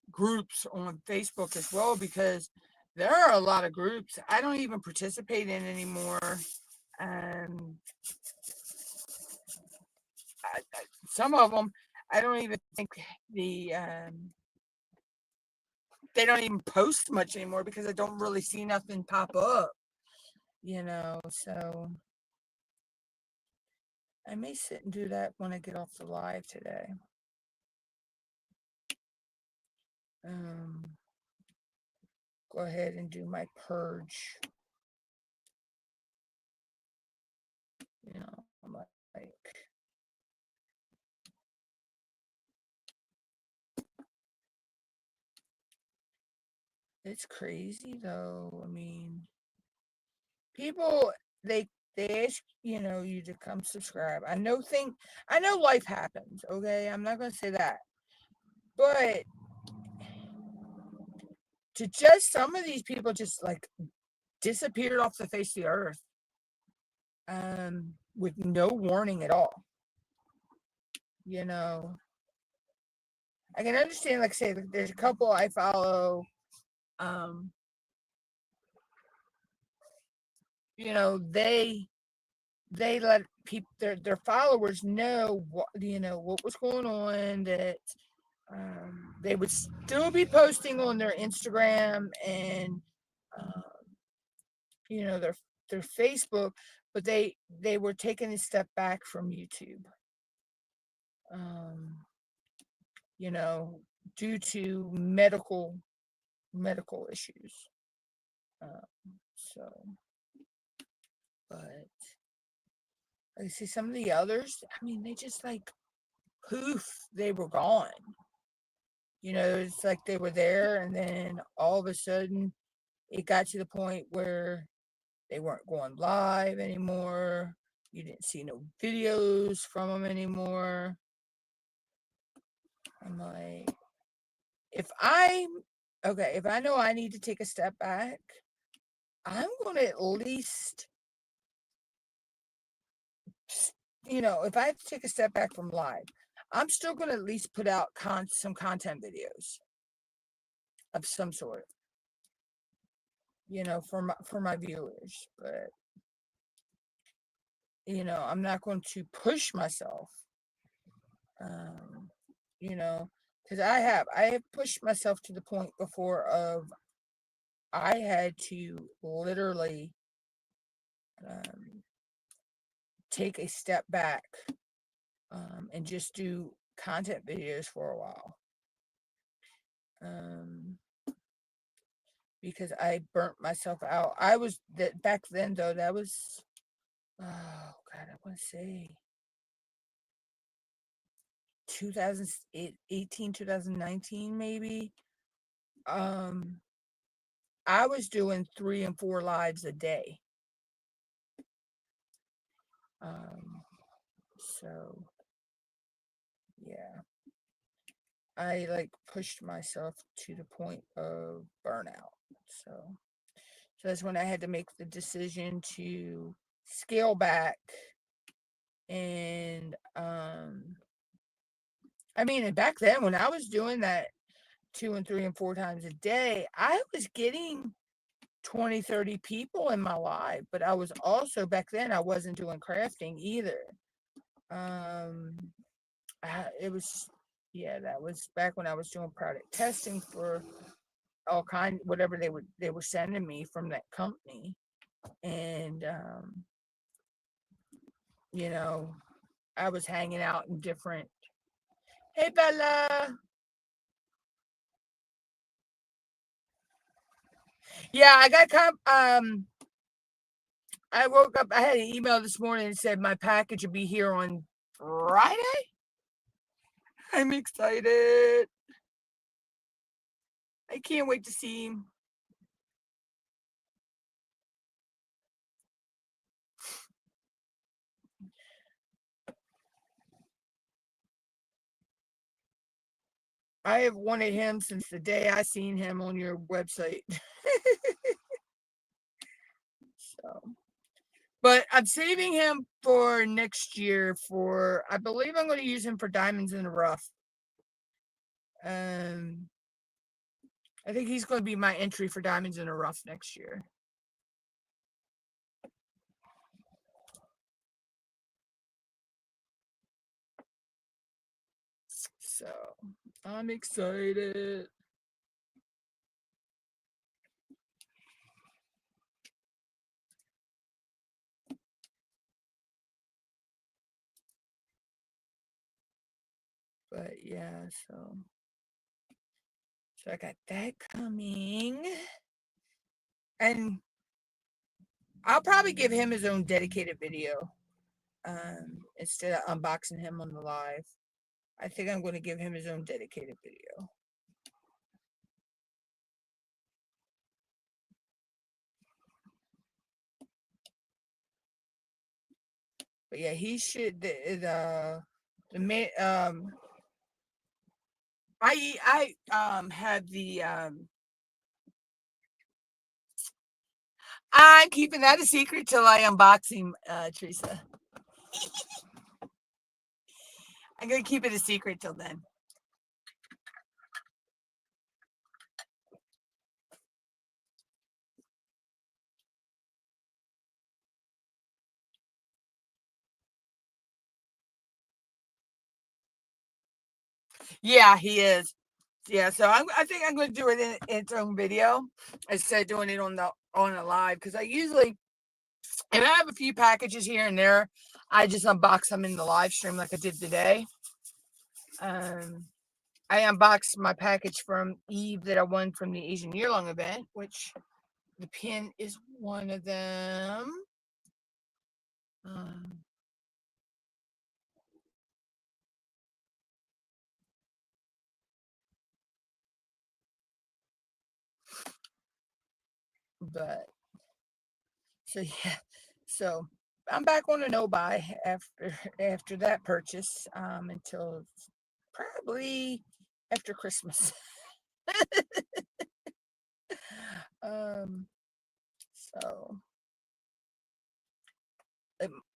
groups on Facebook as well, because there are a lot of groups I don't even participate in anymore. And some of them I don't even think the they don't even post much anymore because I don't really see nothing pop up, so I may sit and do that when I get off the live today. Go ahead and do my purge. I'm like, it's crazy though. I mean, people they ask you to come subscribe. I know life happens. Okay, I'm not gonna say that, but to just some of these people just like disappeared off the face of the earth, with no warning at all. I can understand, like, say, there's a couple I follow, they let people, their followers know what was going on, that they would still be posting on their Instagram and their Facebook, but they were taking a step back from YouTube, due to medical issues. So, but I see some of the others, I mean, they just like poof, they were gone. It's like they were there, and then all of a sudden it got to the point where they weren't going live anymore. You didn't see no videos from them anymore. I'm like, if I know I need to take a step back, I'm going to at least, if I have to take a step back from live, I'm still going to at least put out some content videos of some sort, for my viewers. But, I'm not going to push myself, because I have pushed myself to the point before of I had to literally take a step back, and just do content videos for a while, because I burnt myself out. I was that back then though. That was, oh God, I want to say 2018, 2019 maybe. I was doing 3 and 4 lives a day. So yeah, I like pushed myself to the point of burnout. So that's when I had to make the decision to scale back. And I mean, and back then when I was doing that 2 and 3 and 4 times a day, I was getting 20, 30 people in my live, but I was also, back then I wasn't doing crafting either. It was, yeah, that was back when I was doing product testing for all kind, whatever they were sending me from that company. And I was hanging out in different, hey Bella. Yeah, I got I woke up, I had an email this morning and said my package will be here on Friday. I'm excited. I can't wait to see him. I have wanted him since the day I seen him on your website. So, But I'm saving him for next year for, I believe I'm going to use him for Diamonds in the Rough. I think he's going to be my entry for Diamonds in the Rough next year. So I'm excited. But yeah, so I got that coming. And I'll probably give him his own dedicated video. Instead of unboxing him on the live. I think I'm going to give him his own dedicated video. But yeah, he should the I had the I'm keeping that a secret till I unbox him, Teresa. I'm gonna keep it a secret till then. Yeah, he is. Yeah, so I think I'm going to do it in its own video instead of doing it on a live, because I usually, and I have a few packages here and there, I just unbox them in the live stream like I did today. I unboxed my package from Eve that I won from the Asian Year-Long event, which the pin is one of them. But so yeah, so I'm back on a no buy after that purchase until probably after Christmas. So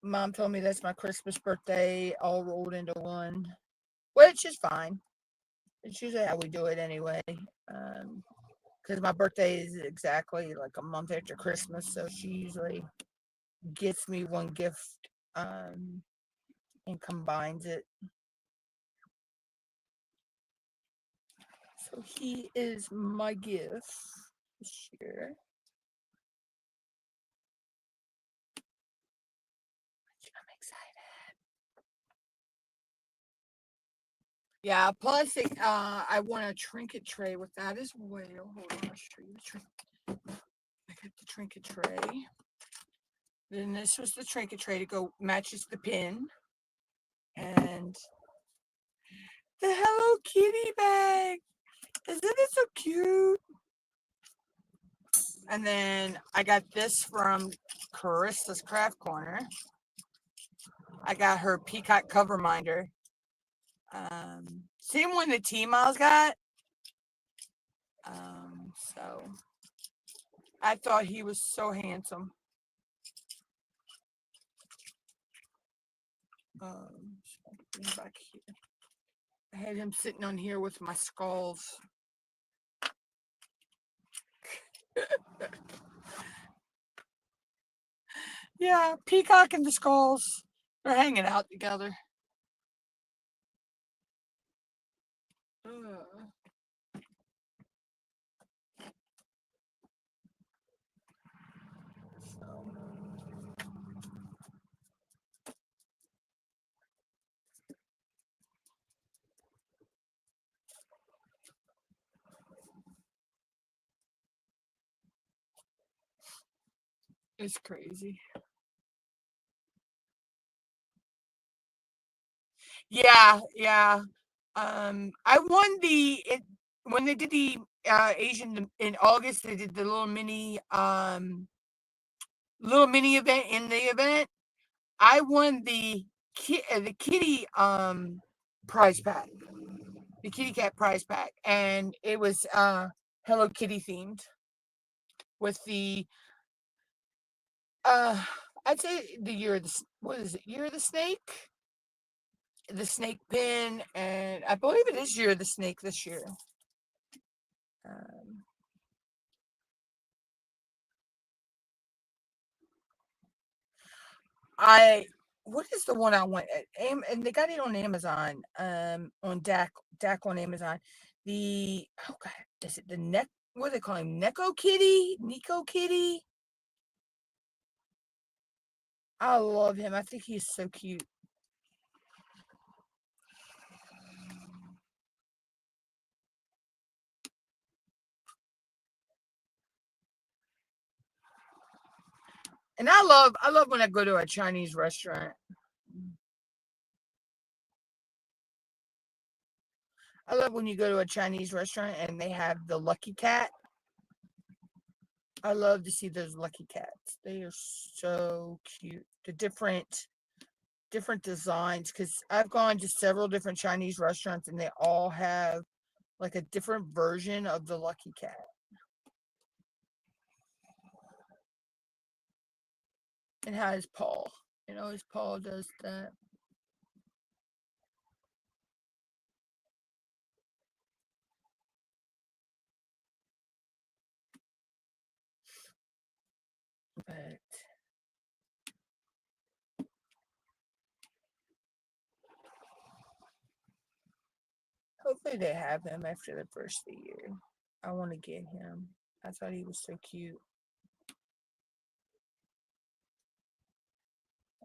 Mom told me that's my Christmas birthday all rolled into one, which is fine. It's usually how we do it anyway. Because my birthday is exactly like a month after Christmas, so she usually gets me one gift and combines it. So he is my gift this year. I'm excited. Yeah, plus I want a trinket tray with that as well. Hold on, I'll show you the trinket. I got the trinket tray. Then this was the trinket tray to go matches the pin. And the Hello Kitty bag. Isn't it so cute? And then I got this from Carissa's Craft Corner. I got her peacock cover minder. Same one that T-Miles got. So I thought he was so handsome. Back here. I had him sitting on here with my skulls. Yeah, Peacock and the skulls. They're hanging out together. It's crazy. Yeah, yeah. I won when they did the Asian in August. They did the little mini event in the event. I won the kitty prize pack, the kitty cat prize pack, and it was Hello Kitty themed with the I'd say the year of the what is it? Year of the snake, the snake pin, and I believe it is year of the snake this year. Um, I what is the one I want? And they got it on Amazon. On DAC on Amazon. The oh god, is it the neck? What do they call him? Neko Kitty, Nico Kitty. I love him. I think he's so cute. And I love when I go to a Chinese restaurant. I love when you go to a Chinese restaurant and they have the lucky cat. I love to see those lucky cats. They are so cute. The different designs, because I've gone to several different Chinese restaurants and they all have like a different version of the lucky cat. And how his paw. His paw does that. But hopefully they have him after the first of the year. I want to get him. I thought he was so cute.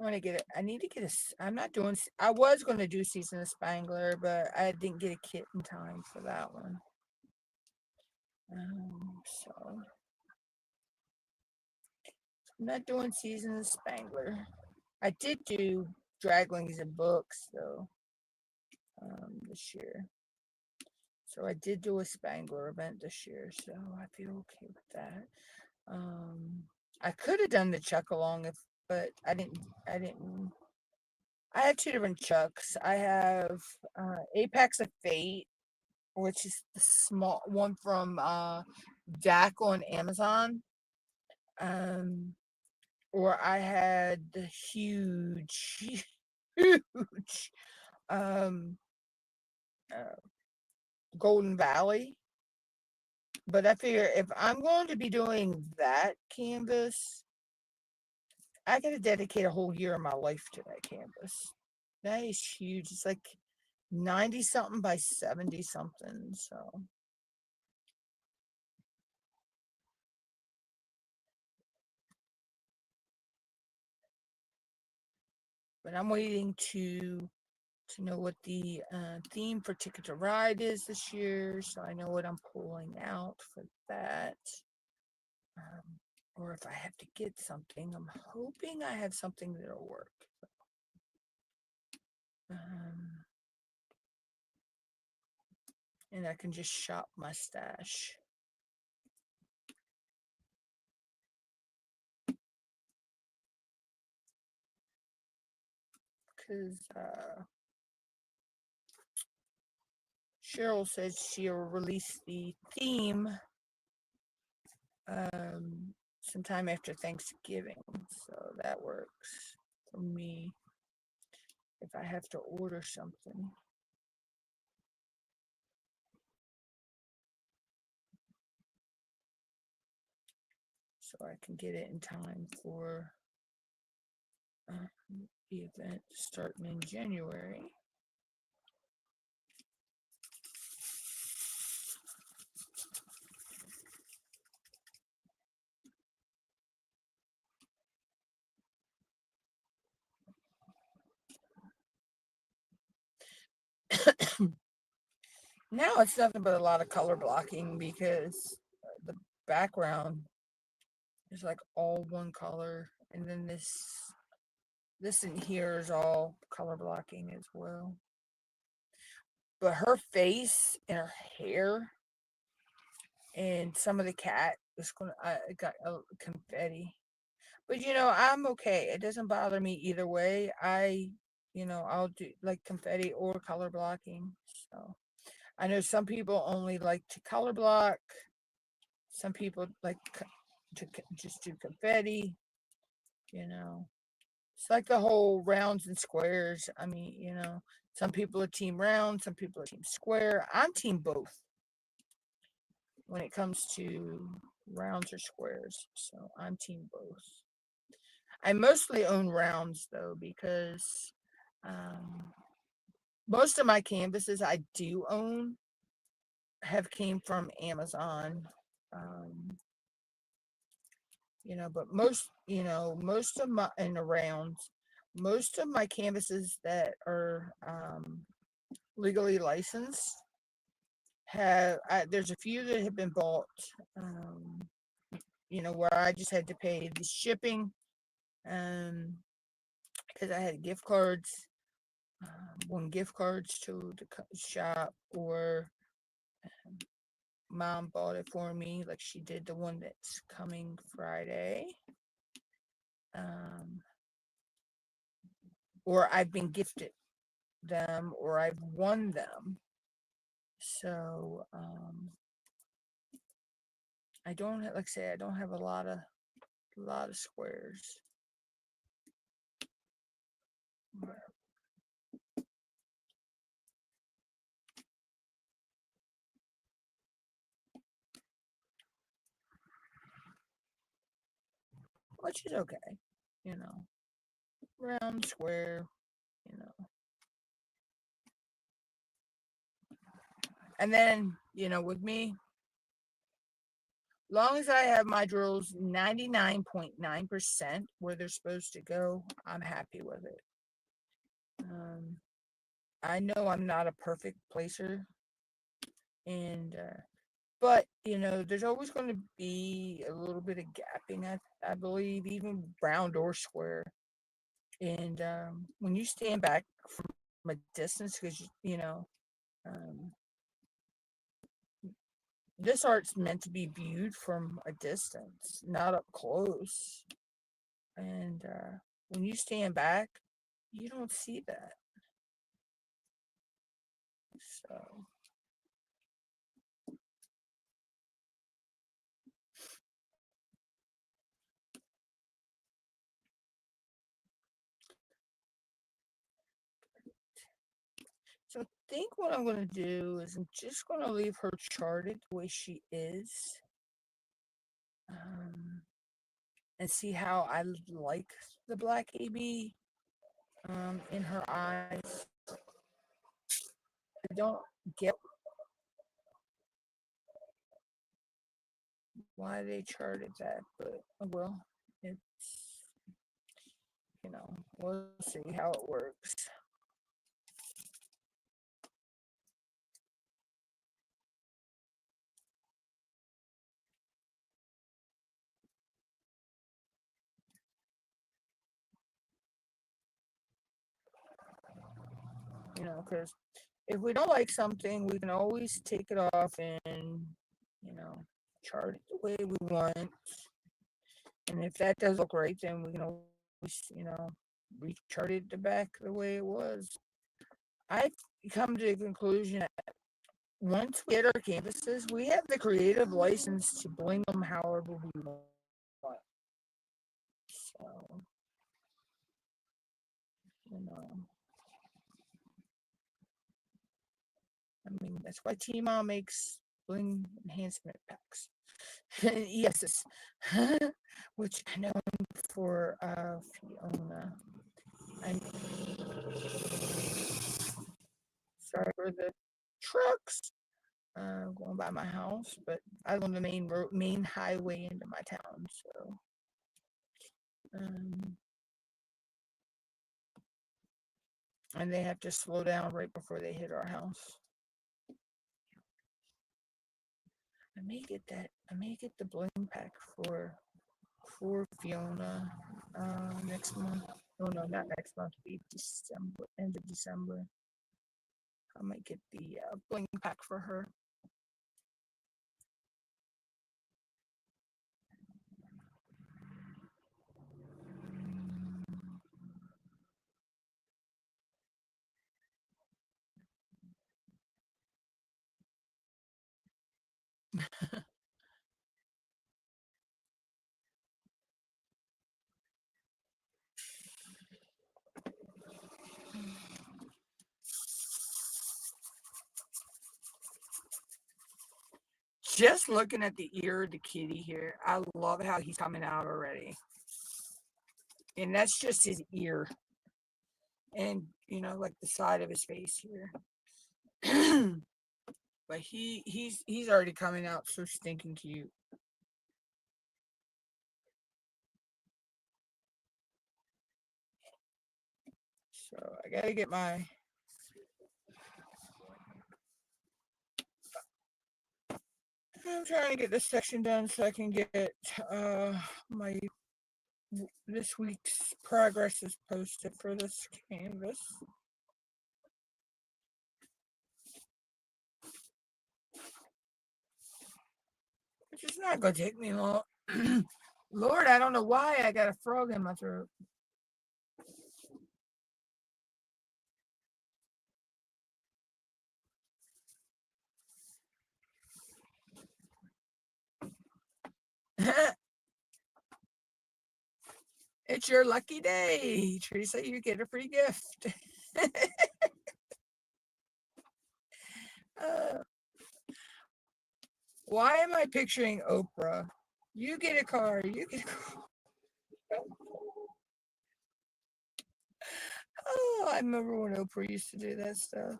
I want to get it. I need to get a. I'm not doing. I was going to do Season of Spangler, but I didn't get a kit in time for that one. So I'm not doing Season of Spangler. I did do Draglings and Books though this year. So I did do a Spangler event this year, so I feel okay with that. I could have done the Chuck along but I didn't. I have two different Chucks. I have Apex of Fate, which is the small one from DAC on Amazon. Or I had the huge, huge um, uh, Golden Valley. But I figure if I'm going to be doing that canvas, I got to dedicate a whole year of my life to that canvas. That is huge. It's like 90 something by 70 something. So, but I'm waiting to know what the theme for Ticket to Ride is this year, so I know what I'm pulling out for that. Or if I have to get something, I'm hoping I have something that'll work. Um, and I can just shop my stash. Because Cheryl says she'll release the theme sometime after Thanksgiving. So that works for me if I have to order something. So I can get it in time for the event starting in January. Now it's nothing but a lot of color blocking because the background is like all one color, and then this in here is all color blocking as well. But her face and her hair and some of the cat is gonna I got confetti. But I'm okay. It doesn't bother me either way. I'll do like confetti or color blocking. So I know some people only like to color block. Some people like to just do confetti. you know. It's like the whole rounds and squares. I mean, some people are team round, some people are team square. I'm team both when it comes to rounds or squares. So I'm team both. I mostly own rounds though because um, most of my canvases I do own have came from Amazon. Um, but most of my in the rounds, most of my canvases that are legally licensed there's a few that have been bought, um, where I just had to pay the shipping, um, because I had gift cards, one gift cards to the shop, or mom bought it for me, like she did the one that's coming Friday, um, or I've been gifted them, or I've won them. So I don't like I say I don't have a lot of squares. Which is okay, you know. Round, square, you know. And then, with me, long as I have my drills 99.9% where they're supposed to go, I'm happy with it. Um, I know I'm not a perfect placer, and but there's always going to be a little bit of gapping. I believe, even round or square. And when you stand back from a distance, because um, this art's meant to be viewed from a distance, not up close. And when you stand back, you don't see that. So, so I think what I'm going to do is I'm just going to leave her charted the way she is, um, and see how I like the black AB in her eyes. I don't get why they charted that, but well, it's we'll see how it works. Because if we don't like something, we can always take it off and you know chart it the way we want. And if that doesn't look right, then we can always rechart it the back the way it was. I've come to the conclusion that once we get our canvases, we have the creative license to bling them however we want. So, you know, I mean, that's why Tmall makes bling enhancement packs. Yes, which I know for Fiona. I'm sorry for the trucks going by my house, but I live on the main highway into my town, so um, and they have to slow down right before they hit our house. I may get the bling pack for Fiona next month. Oh no, not next month. Be December, end of December. I might get the bling pack for her. just looking at the ear of the kitty here. I love how he's coming out already. And that's just his ear. And, you know, like the side of his face here. But he's already coming out so stinking cute. So I gotta get my I'm trying to get this section done so I can get my this week's progress is posted for this canvas. Which is not gonna take me long. Lord, I don't know why I got a frog in my throat. It's your lucky day, Teresa. You get a free gift. uh, why am I picturing Oprah? You get a car. You get a car. Oh, I remember when Oprah used to do that stuff.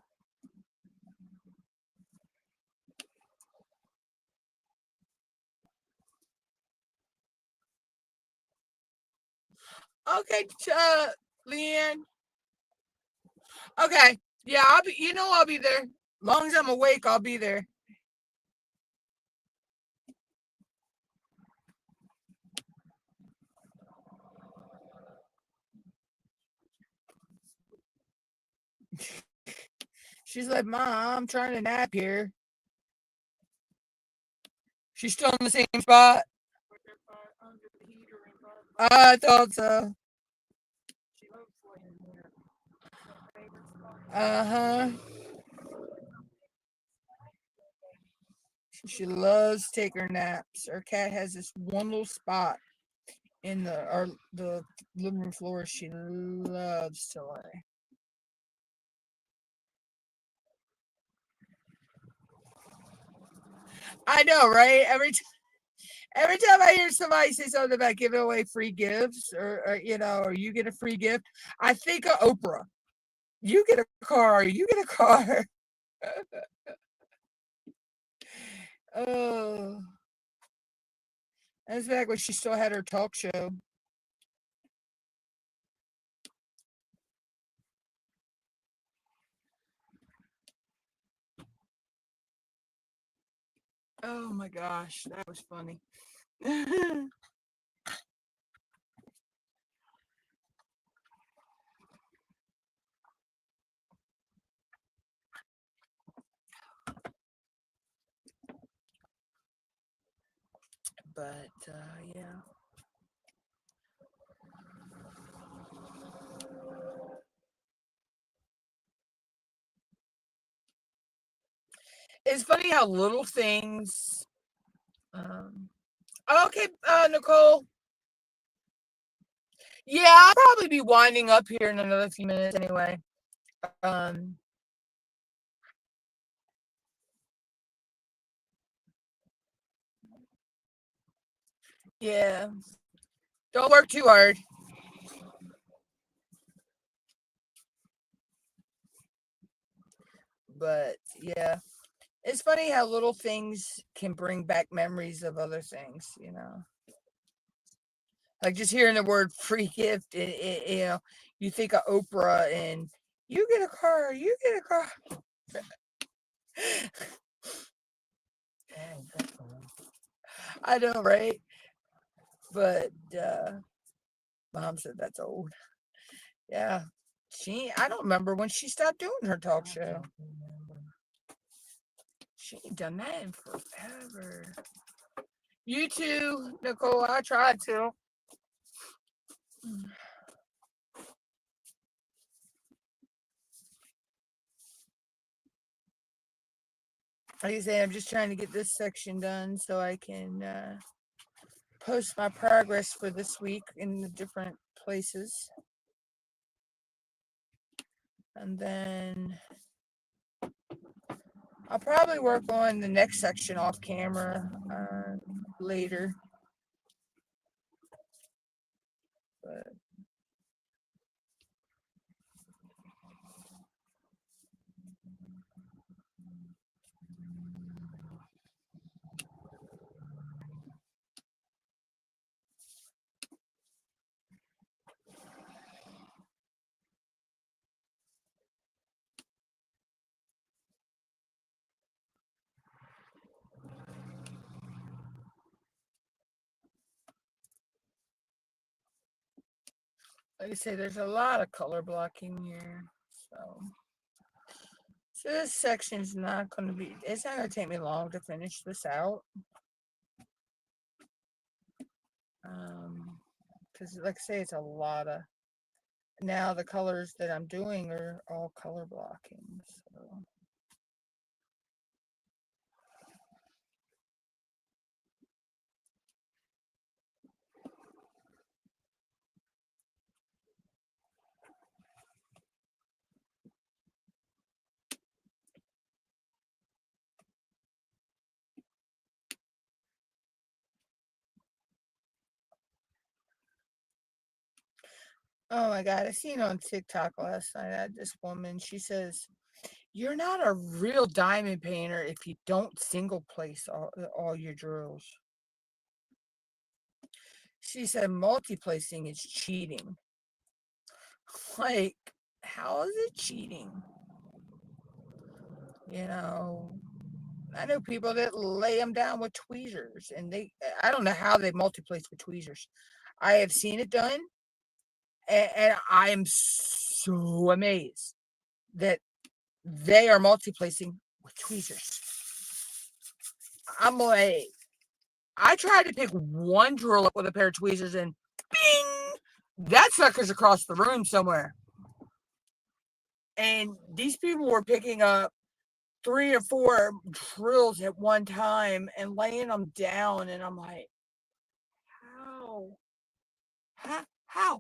Okay, Leanne. Okay, yeah, I'll be. You know, I'll be there. Long as I'm awake, I'll be there. She's like, Mom, I'm trying to nap here. She's still in the same spot. I thought so. Uh-huh. She loves to take her naps. Our cat has this one little spot in the living room floor she loves to lay. I know, right? Every time I hear somebody say something about giving away free gifts or you know, or you get a free gift, I think of Oprah. You get a car, you get a car. Oh, that's back when she still had her talk show. Oh my gosh, that was funny. But yeah. It's funny how little things. Um, okay, Nicole. Yeah, I'll probably be winding up here in another few minutes anyway. Um, yeah. Don't work too hard. But yeah, it's funny how little things can bring back memories of other things, you know. Like just hearing the word free gift, you know, you think of Oprah and you get a car, you get a car. I know, right? But Mom said that's old. Yeah. I don't remember when she stopped doing her talk show. She ain't done that in forever. You too, Nicole. I tried to. Like I say, I'm just trying to get this section done so I can post my progress for this week in the different places. And then I'll probably work on the next section off camera later. But like I say, there's a lot of color blocking here. So this section's not going to be, it's not going to take me long to finish this out. Because like I say, it's a lot of, now the colors that I'm doing are all color blocking. So. Oh my God, I seen on TikTok last night, I had this woman, she says, you're not a real diamond painter if you don't single place all your drills. She said multi-placing is cheating. Like, how is it cheating? You know, I know people that lay them down with tweezers, and I don't know how they multi-place with tweezers. I have seen it done, and I am so amazed that they are multi-placing with tweezers. I'm like, I tried to pick one drill up with a pair of tweezers and bing, that sucker's across the room somewhere. And these people were picking up 3 or 4 drills at one time and laying them down. And I'm like, how? How?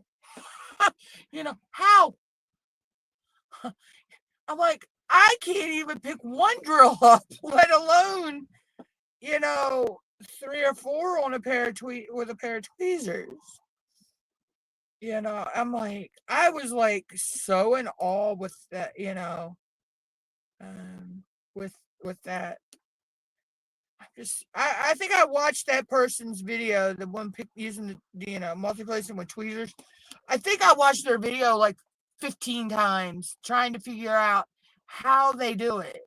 You know, how? I'm like, I can't even pick one drill up, let alone, 3 or 4 on a pair of with a pair of tweezers. I'm like, I was like so in awe with that, with that. I think I watched that person's video, the one using the multi-placing with tweezers. I think I watched their video like 15 times trying to figure out how they do it,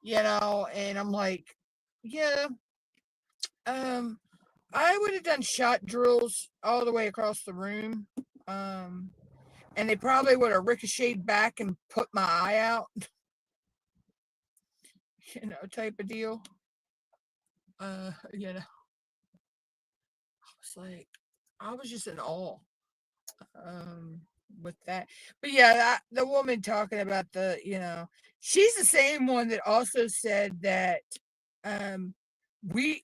and I'm like, yeah, I would have done shot drills all the way across the room. And they probably would have ricocheted back and put my eye out, type of deal. I was like, I was just in awe with that. But yeah, the woman talking about she's the same one that also said that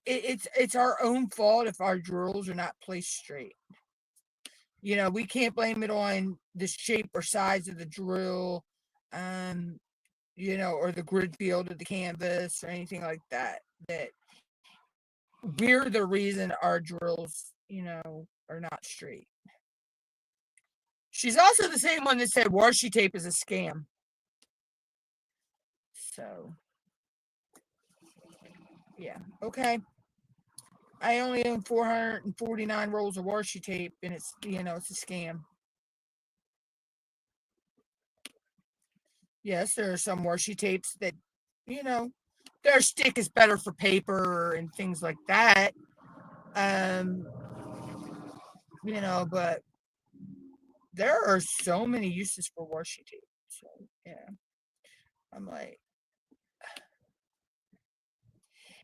it's our own fault if our drills are not placed straight. We can't blame it on the shape or size of the drill, or the grid field of the canvas or anything like that. That we're the reason our drills, are not straight. She's also the same one that said washi tape is a scam. So, yeah, okay. I only own 449 rolls of washi tape, and it's a scam. Yes, there are some washi tapes that, their stick is better for paper and things like that. But there are so many uses for washi tape. So, yeah. I'm like,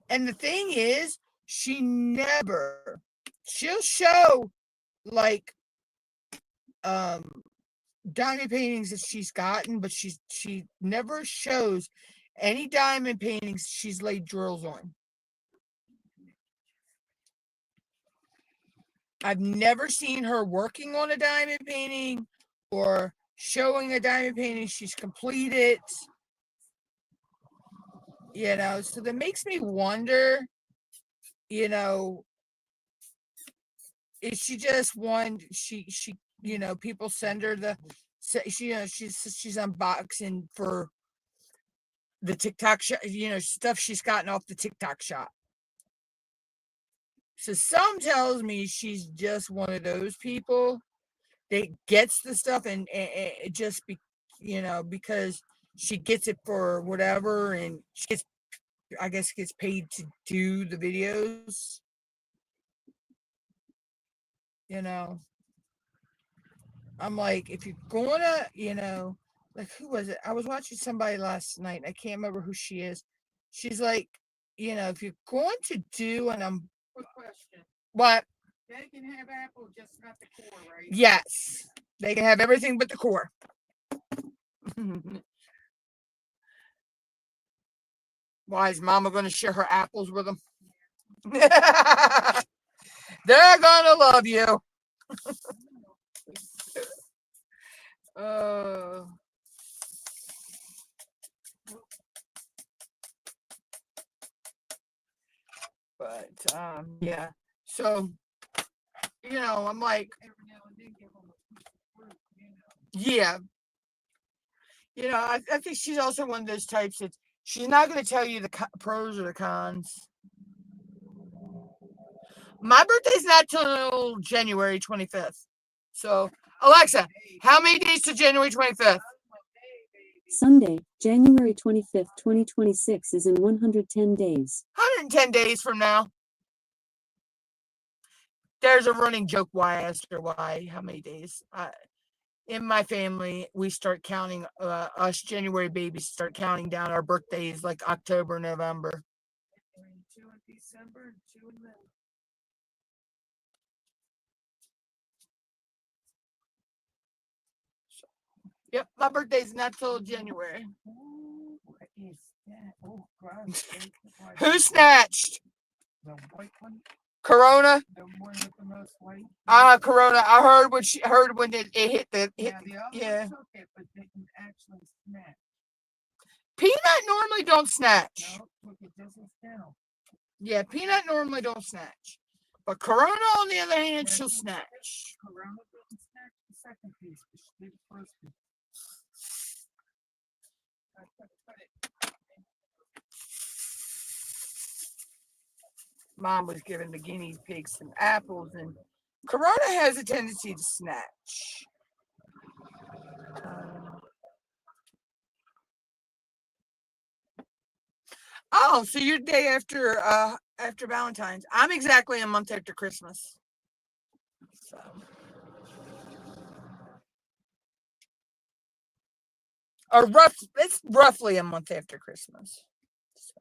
and the thing is, she'll show like diamond paintings that she's gotten, but she never shows any diamond paintings she's laid drills on. I've never seen her working on a diamond painting or showing a diamond painting she's completed. You know, so that makes me wonder, you know, is she just one? You know, people send her she, you know, she's unboxing for the TikTok shop, you know, stuff she's gotten off the TikTok shop. So some tells me she's just one of those people that gets the stuff and it just be, you know, because she gets it for whatever, and she gets, I guess, gets paid to do the videos. You know, I'm like, if you're gonna, you know, like, who was it? I was watching somebody last night. I can't remember who she is. She's like, you know, if you're going to do an Quick question. what? They can have apple, just not the core, right? Yes, they can have everything but the core. Why is Mama going to share her apples with them? They're gonna love you. Uh, but yeah. So, you know, I'm like, Every now and then give them a piece of fruit, you know. yeah. You know, I think she's also one of those types that she's not going to tell you the pros or the cons. My birthday's not till January 25th. So, Alexa, how many days to January 25th? Sunday, January 25th, 2026 is in 110 days. 110 days from now. There's a running joke why I asked her why, how many days. In my family, we start counting, us January babies start counting down our birthdays like October, November. 2 in December, 2 in May. Yep, my birthday's not till January. Ooh, what is that? Oh, gross. Who snatched? The white one? Corona? The one with the most white? Corona. I heard when she heard when it hit the hit. Yeah, the other Yeah. took it, but they can actually snap. Peanut normally don't snatch. No, look, it doesn't down. Yeah, Peanut normally don't snatch. But Corona, on the other hand, Yeah, she'll she- snatch. Corona doesn't snatch the second piece, but she did the first piece. Put it. Mom was giving the guinea pigs some apples, and Corona has a tendency to snatch. Oh, so your day after Valentine's. I'm exactly a month after Christmas. So it's roughly a month after Christmas. So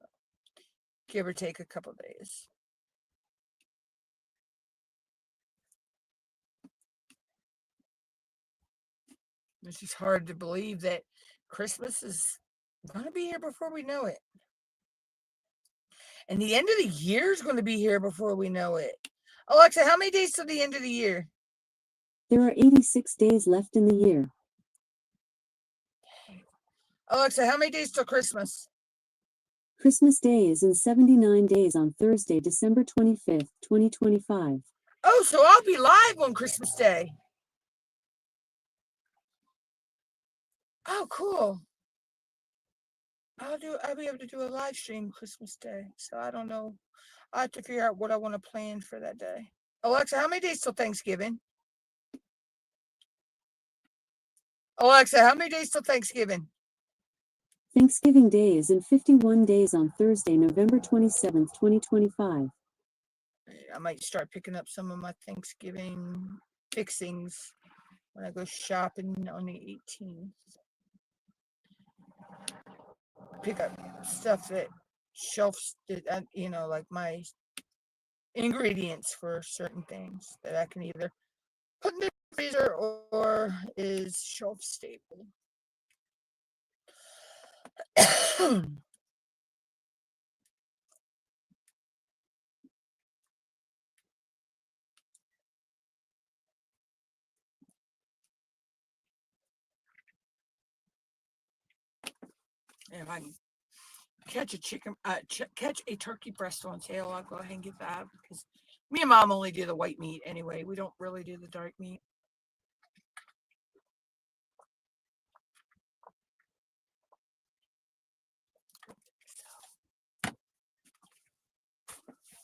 give or take a couple days. It's just hard to believe that Christmas is gonna be here before we know it. And the end of the year is going to be here before we know it. Alexa, how many days till the end of the year? There are 86 days left in the year. Alexa, how many days till Christmas? Christmas Day is in 79 days on Thursday, December 25th, 2025. Oh, so I'll be live on Christmas Day. Oh, cool. I'll be able to do a live stream Christmas Day. So I don't know. I have to figure out what I want to plan for that day. Alexa, how many days till Thanksgiving? Alexa, how many days till Thanksgiving? Thanksgiving Day is in 51 days on Thursday, November 27th, 2025. I might start picking up some of my Thanksgiving fixings when I go shopping on the 18th. Pick up stuff that shelves that, you know, like my ingredients for certain things that I can either put in the freezer or is shelf stable. If I can catch a turkey breast on sale, I'll go ahead and get that because me and Mom only do the white meat anyway. We don't really do the dark meat.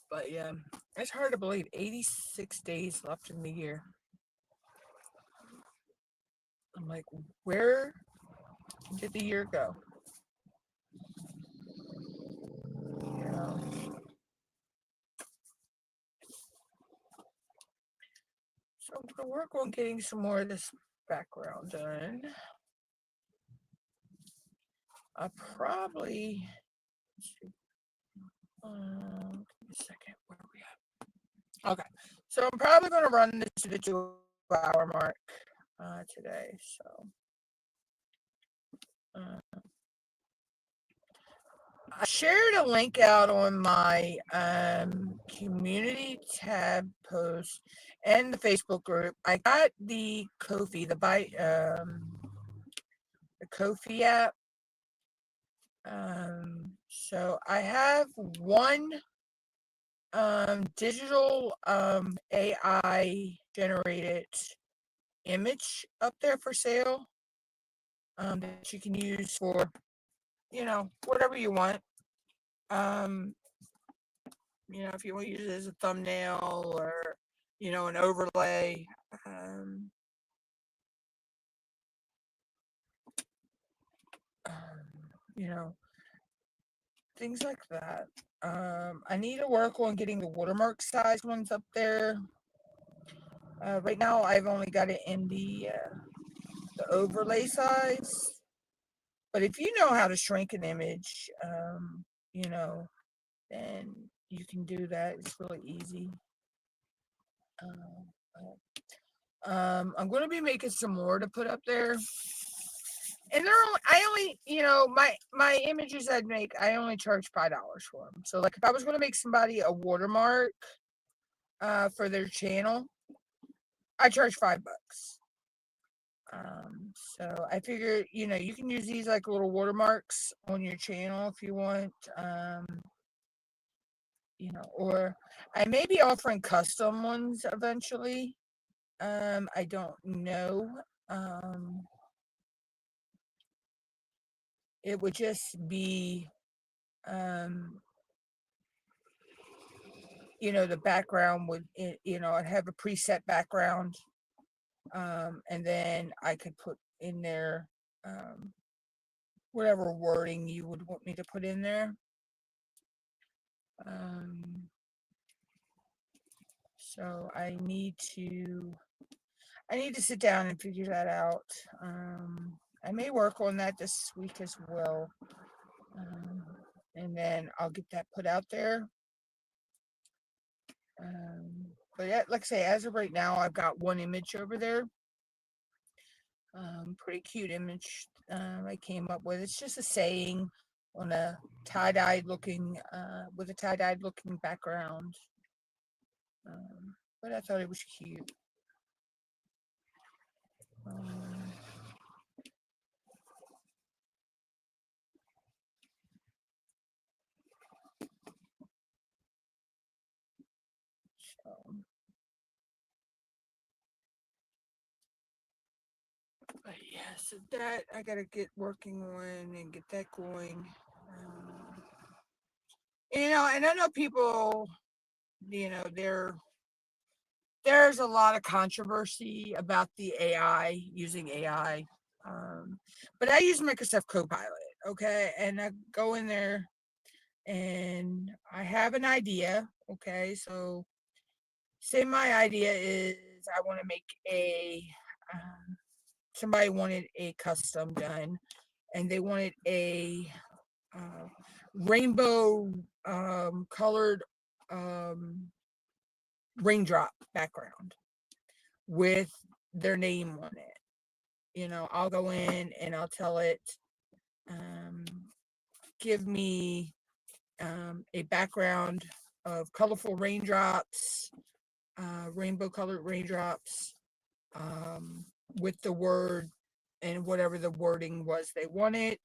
But yeah, it's hard to believe 86 days left in the year. I'm like, where did the year go? You know? So I'm going to work on getting some more of this background done. I'll probably, give me a second, where are we at? Okay, so I'm probably going to run this to the 2-hour mark today. So I shared a link out on my community tab post and the Facebook group. I got the Ko-fi, the Ko-fi app. So I have one digital AI generated image up there for sale that you can use for, whatever you want. If you want to use it as a thumbnail or, an overlay. Things like that. I need to work on getting the watermark size ones up there. Right now, I've only got it in the overlay size. But if you know how to shrink an image, then you can do that. It's really easy. I'm going to be making some more to put up there. And my images I'd make, I only charge $5 for them. So like if I was going to make somebody a watermark for their channel, I charge $5. So I figure, you can use these like little watermarks on your channel if you want. Or I may be offering custom ones eventually. I don't know. It would just be, the background would, I'd have a preset background. And then I could put in there, whatever wording you would want me to put in there. So I need to sit down and figure that out. I may work on that this week as well. And then I'll get that put out there. But yeah, like I say, as of right now, I've got one image over there. Pretty cute image I came up with. It's just a saying on a tie-dyed looking, with a tie-dyed looking background. But I thought it was cute. But yeah, so that I gotta get working on and get that going. And I know people, there's a lot of controversy about the AI, using AI. But I use Microsoft Copilot, okay? And I go in there and I have an idea, okay? So say my idea is I want to make somebody wanted a custom done and they wanted a rainbow colored raindrop background with their name on it. I'll go in and I'll tell it, give me a background of colorful raindrops, rainbow colored raindrops, with the word and whatever the wording was they wanted.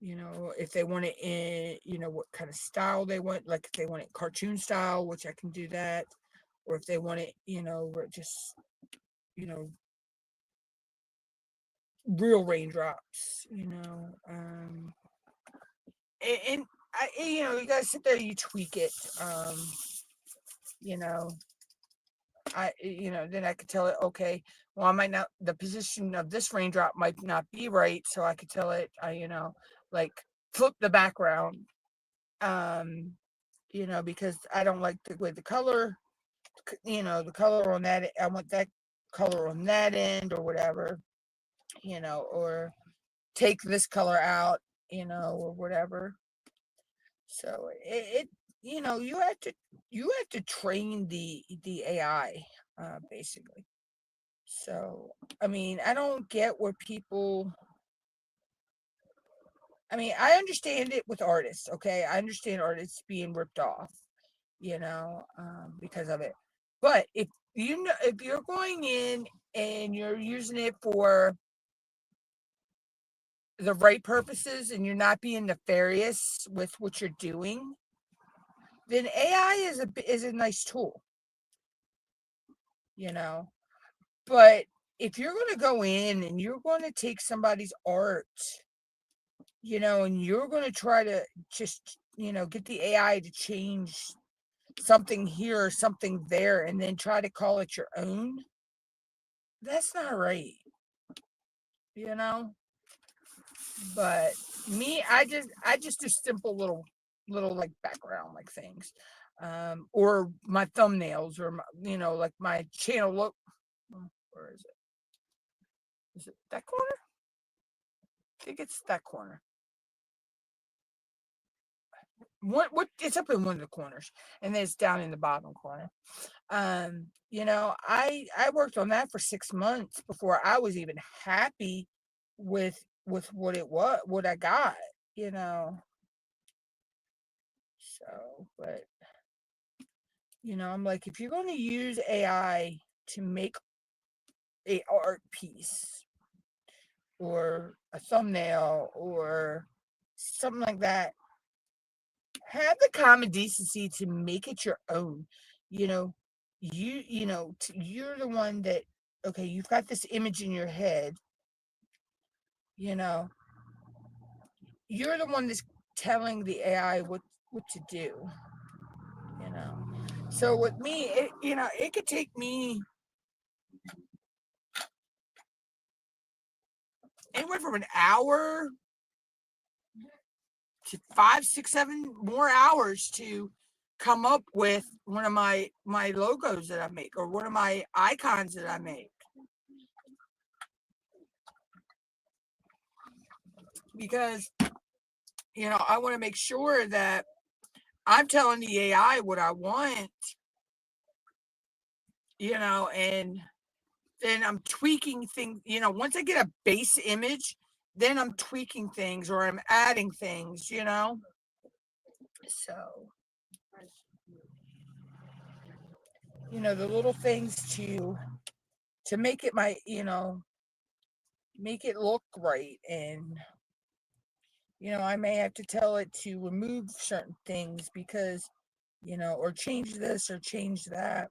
You know, if they want it in, you know, what kind of style they want, like if they want it cartoon style, which I can do that, or if they want it, you know, just, you know, real raindrops, you know, and I, you know, you guys sit there, you tweak it, you know, you know, then I could tell it, okay, well, I might not, the position of this raindrop might not be right, so I could tell it, you know, like flip the background, you know, because I don't like the way the color, you know, the color on that, I want that color on that end or whatever, you know, or take this color out, you know, or whatever. So it you know, you have to train the AI, basically. So I mean, I don't get where people. I mean, I understand it with artists. Okay, I understand artists being ripped off, you know, because of it. But if you know, if you're going in and you're using it for the right purposes and you're not being nefarious with what you're doing, then AI is a nice tool, you know. But if you're going to go in and you're going to take somebody's art, you know, and you're going to try to just, you know, get the AI to change something here or something there and then try to call it your own, that's not right, you know. But me, I just do simple little like background like things, or my thumbnails or my, you know, like my channel look. Where is it? Is it that corner? I think it's that corner. What it's up in one of the corners, and then it's down in the bottom corner. You know, I worked on that for 6 months before I was even happy with what I got, you know. So, but you know, I'm like, if you're going to use AI to make a art piece or a thumbnail or something like that, have the common decency to make it your own. You know, you know, you're the one that, okay, you've got this image in your head, you know, you're the one that's telling the AI what to do, you know. So with me, you know, it could take me anywhere from an hour to 5, 6, 7 more hours to come up with one of my logos that I make or one of my icons that I make. Because, you know, I want to make sure that I'm telling the AI what I want, you know, and then I'm tweaking things, you know, once I get a base image, then I'm tweaking things or I'm adding things, you know. So, you know, the little things to make it my, you know, make it look right. And, you know, I may have to tell it to remove certain things because, you know, or change this or change that.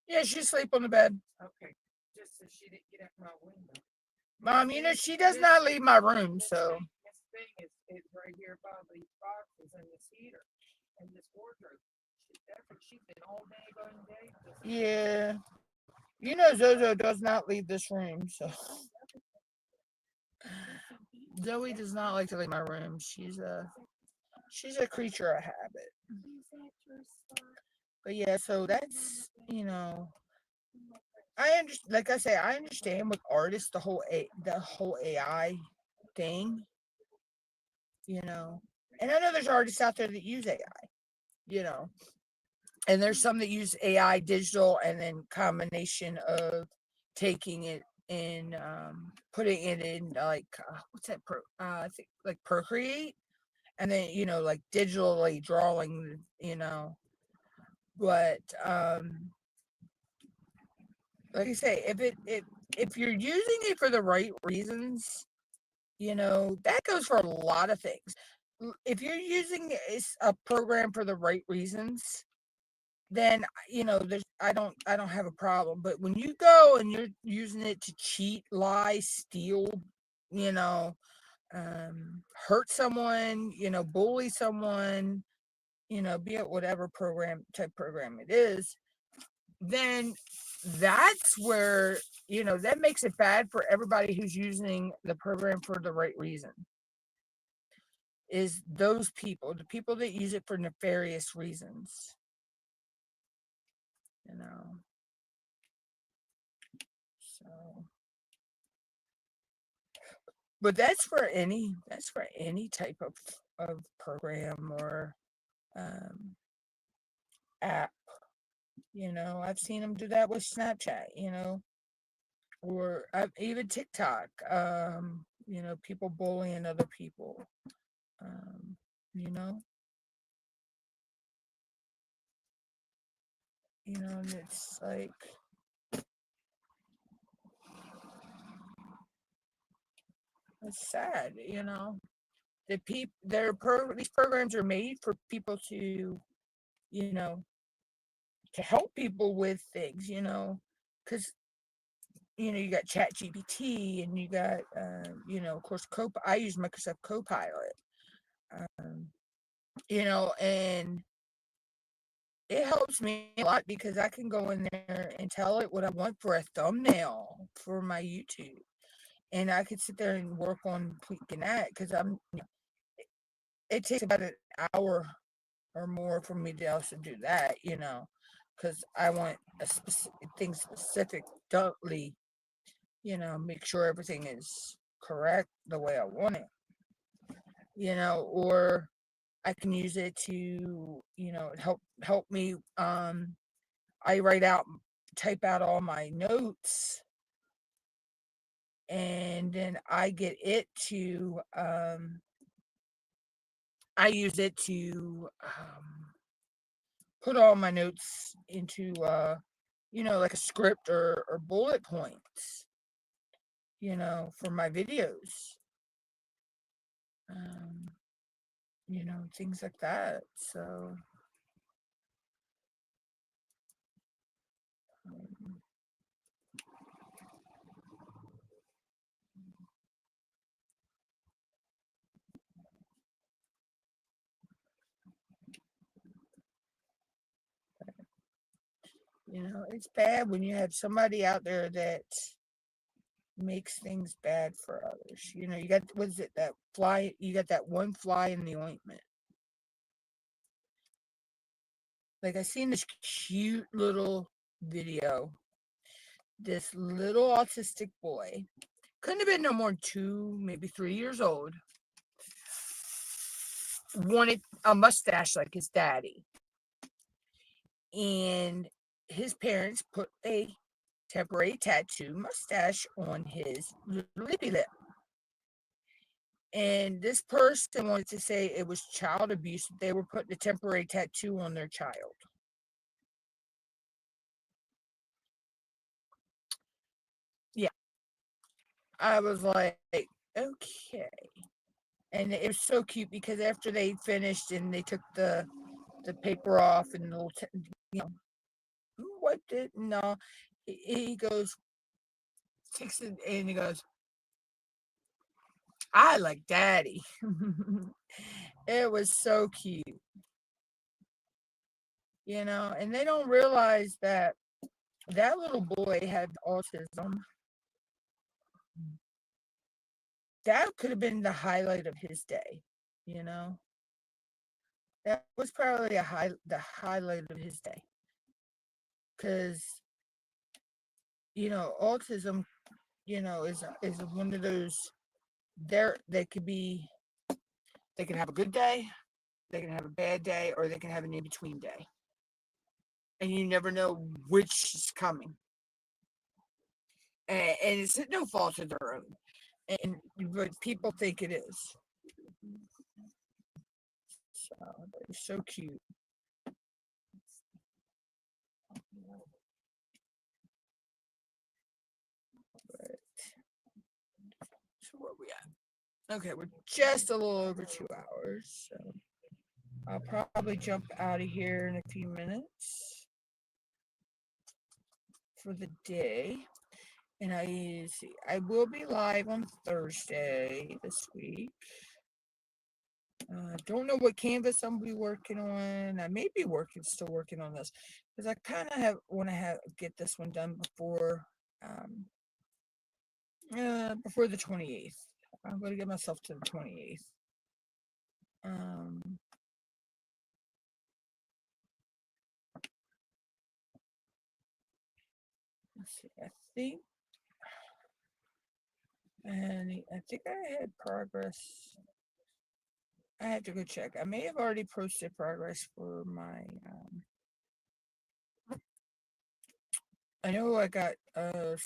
Yeah, she sleep on the bed. Okay. Just so she didn't get out my window. Mom, you know, she does not leave my room, so. This thing is right here above these boxes and this heater and this wardrobe. She's been all day, going day. Yeah. You know, Zozo does not leave this room, so. Zoe does not like to leave my room. She's a creature of habit. But yeah, so that's, you know, I understand. Like I say, I understand with artists the whole AI thing, you know, and I know there's artists out there that use AI, you know, and there's some that use AI digital and then combination of taking it and putting it in like what's that I think like Procreate, and then, you know, like digitally drawing, you know. But like I say, if if you're using it for the right reasons, that goes for a lot of things. If you're using a program for the right reasons, then I don't have a problem. But when you go and you're using it to cheat, lie, steal, you know, hurt someone, bully someone, be it whatever type program it is, then that's where, that makes it bad for everybody who's using the program for the right reason. Is those people, the people that use it for nefarious reasons, so. But that's for any type of program or app. I've seen them do that with Snapchat, or even TikTok. People bullying other people. You know, and it's like, it's sad. These programs are made for people to, you know, to help people with things, because you got Chat GPT and you got, of course, I use Microsoft Copilot, um, and it helps me a lot because I can go in there and tell it what I want for a thumbnail for my YouTube, and I could sit there and work on tweaking that because it takes about an hour or more for me to also do that, because I want a specifically, make sure everything is correct the way I want it, or I can use it to, help me. I type out all my notes, and then I use it to put all my notes into, like a script or bullet points, for my videos, um, things like that. So, um, it's bad when you have somebody out there that makes things bad for others. You got, what is it, that fly? You got that one fly in the ointment. Like, I seen this cute little video. This little autistic boy, couldn't have been no more than 2, maybe 3 years old, wanted a mustache like his daddy. And his parents put a temporary tattoo mustache on his lippy lip. And this person wanted to say it was child abuse. They were putting a temporary tattoo on their child. Yeah. I was like, okay. And it was so cute because after they finished and they took the paper off and the little, wiped it, no, he goes, takes it, and he goes, I like daddy. It was so cute, and they don't realize that that little boy had autism. That could have been the highlight of his day, you know. That was probably the highlight of his day, because autism, is one of those. They could be. They can have a good day, they can have a bad day, or they can have an in between day, and you never know which is coming. And it's no fault of their own, but people think it is. So they're so cute. Okay, we're just a little over 2 hours, so I'll probably jump out of here in a few minutes for the day. And I will be live on Thursday this week. Don't know what canvas I'm gonna be working on. I may be still working on this because I kind of want to get this one done before the 28th. I'm going to get myself to the 28th. Let's see. I think I had progress. I have to go check. I may have already posted progress for my. I know I got I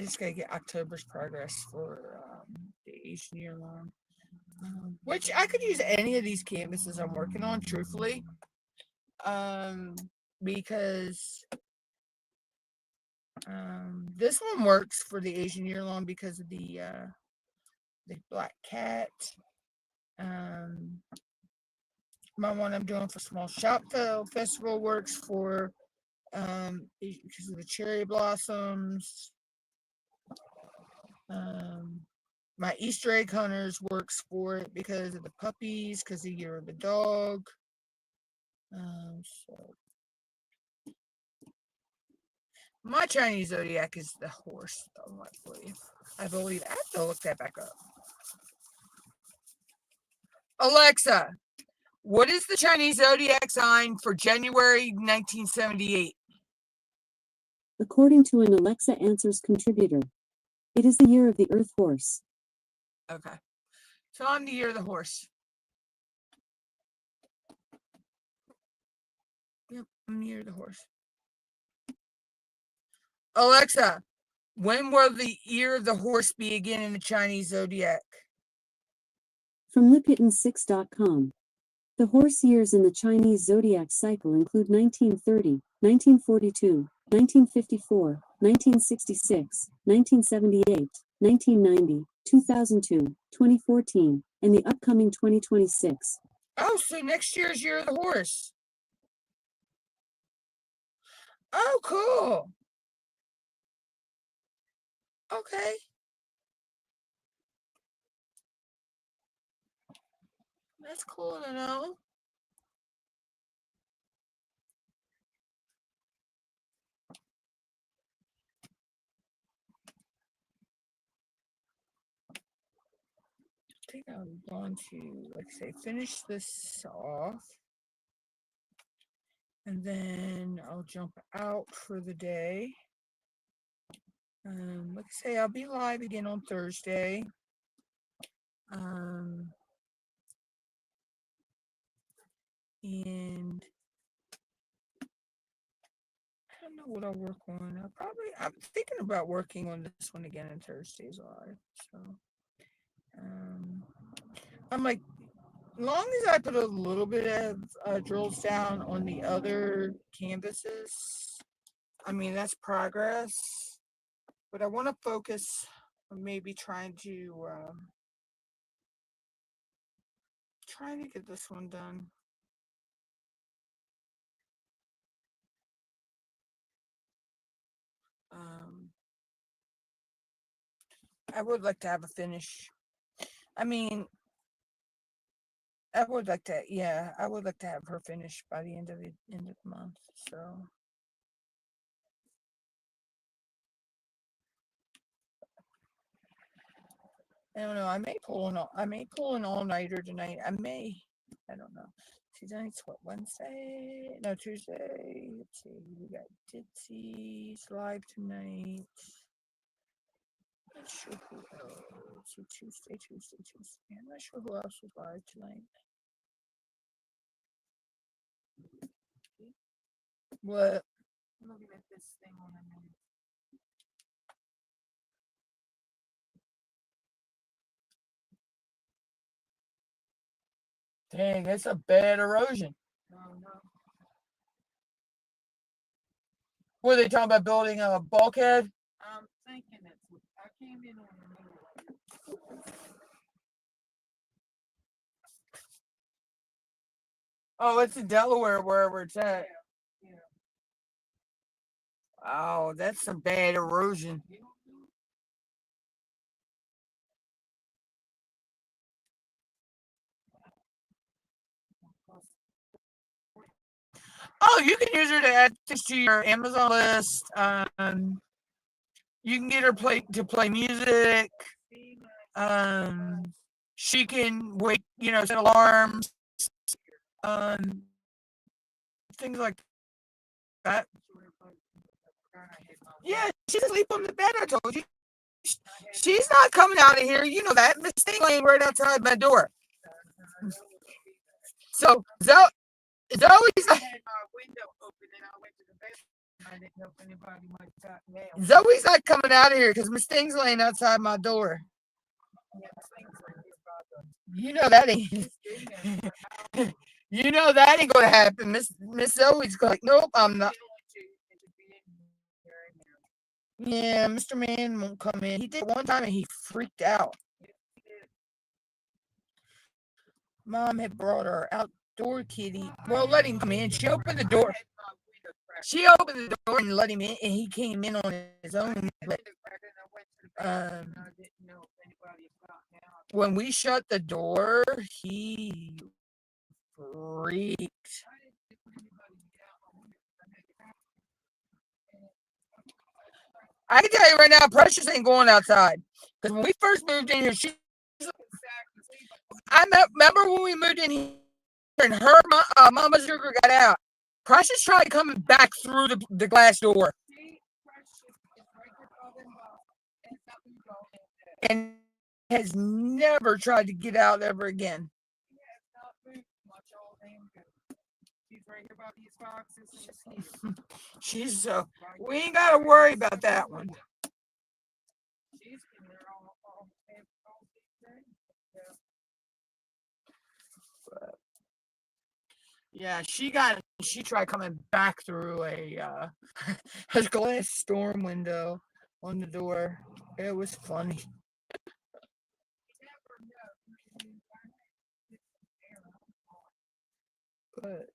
just gotta get October's progress for the Asian year long, which I could use any of these canvases I'm working on, truthfully, because this one works for the Asian year long because of the black cat. My one I'm doing for Small Shop Festival works for because of the cherry blossoms. My Easter egg hunters works for it because of the puppies, because of the year of the dog. So my Chinese zodiac is the horse, though, I believe. I have to look that back up. Alexa, what is the Chinese zodiac sign for January 1978? According to an Alexa Answers contributor, it is the year of the Earth Horse. Okay. So I'm the year of the horse. Yep, I'm the year of the horse. Alexa, when will the year of the horse be again in the Chinese zodiac? From MUTTNUTT'S.com. The horse years in the Chinese zodiac cycle include 1930, 1942, 1954, 1966, 1978, 1990, 2002, 2014, and the upcoming 2026. Oh, so next year's year of the horse. Oh, cool. Okay. That's cool to know. I think I'm going to, like I say, finish this off. And then I'll jump out for the day. Like I say, I'll be live again on Thursday. And I don't know what I'll work on. I'm thinking about working on this one again on Thursdays live. So, I'm like, as long as I put a little bit of drills down on the other canvases, I mean, that's progress. But I want to focus on maybe trying to get this one done. I would like to have a finish. I mean, I would like to have her finished by the end of the month. So I don't know. I may pull an all-nighter tonight. I don't know. Tonight's what, Wednesday? No, Tuesday. Let's see. We got Ditsy's live tonight. Not sure who else. Tuesday. I'm not sure who else is live tonight. What? I'm looking at this thing on the news. Dang, that's a bad erosion. No. Were they talking about building a bulkhead? I'm thinking I came in on the news. Oh, it's in Delaware, wherever it's at. Yeah. Oh, that's some bad erosion. Oh, you can use her to add things to your Amazon list. You can get her play music. Um, she can wake, set alarms. Um, things like that. Yeah, she's asleep on the bed. I told you. She's not coming out of here. You know that. Miss Thing laying right outside my door. So Zoe's I had my window open and I went to the bedroom. I didn't know if anybody might have gotten out. Zoe's not coming out of here because Miss Thing's laying outside my door. Yeah, this thing's like this by the You know that ain't. it's been there for how long? You know that ain't gonna happen. Miss Zoe's like, nope, I'm not. It'd be in there right now. Yeah, Mr. Man won't come in. He did one time and he freaked out. Mom had brought our outdoor kitty. Well, let him come in. She opened the door. She opened the door and let him in, and he came in on his own. But when we shut the door, he freaked. I can tell you right now, Precious ain't going outside. Because when we first moved in here, remember when we moved in here and her mama's sugar got out. Precious tried coming back through the glass door. And has never tried to get out ever again. She's we ain't gotta worry about that one. Yeah, she tried coming back through a a glass storm window on the door. It was funny. But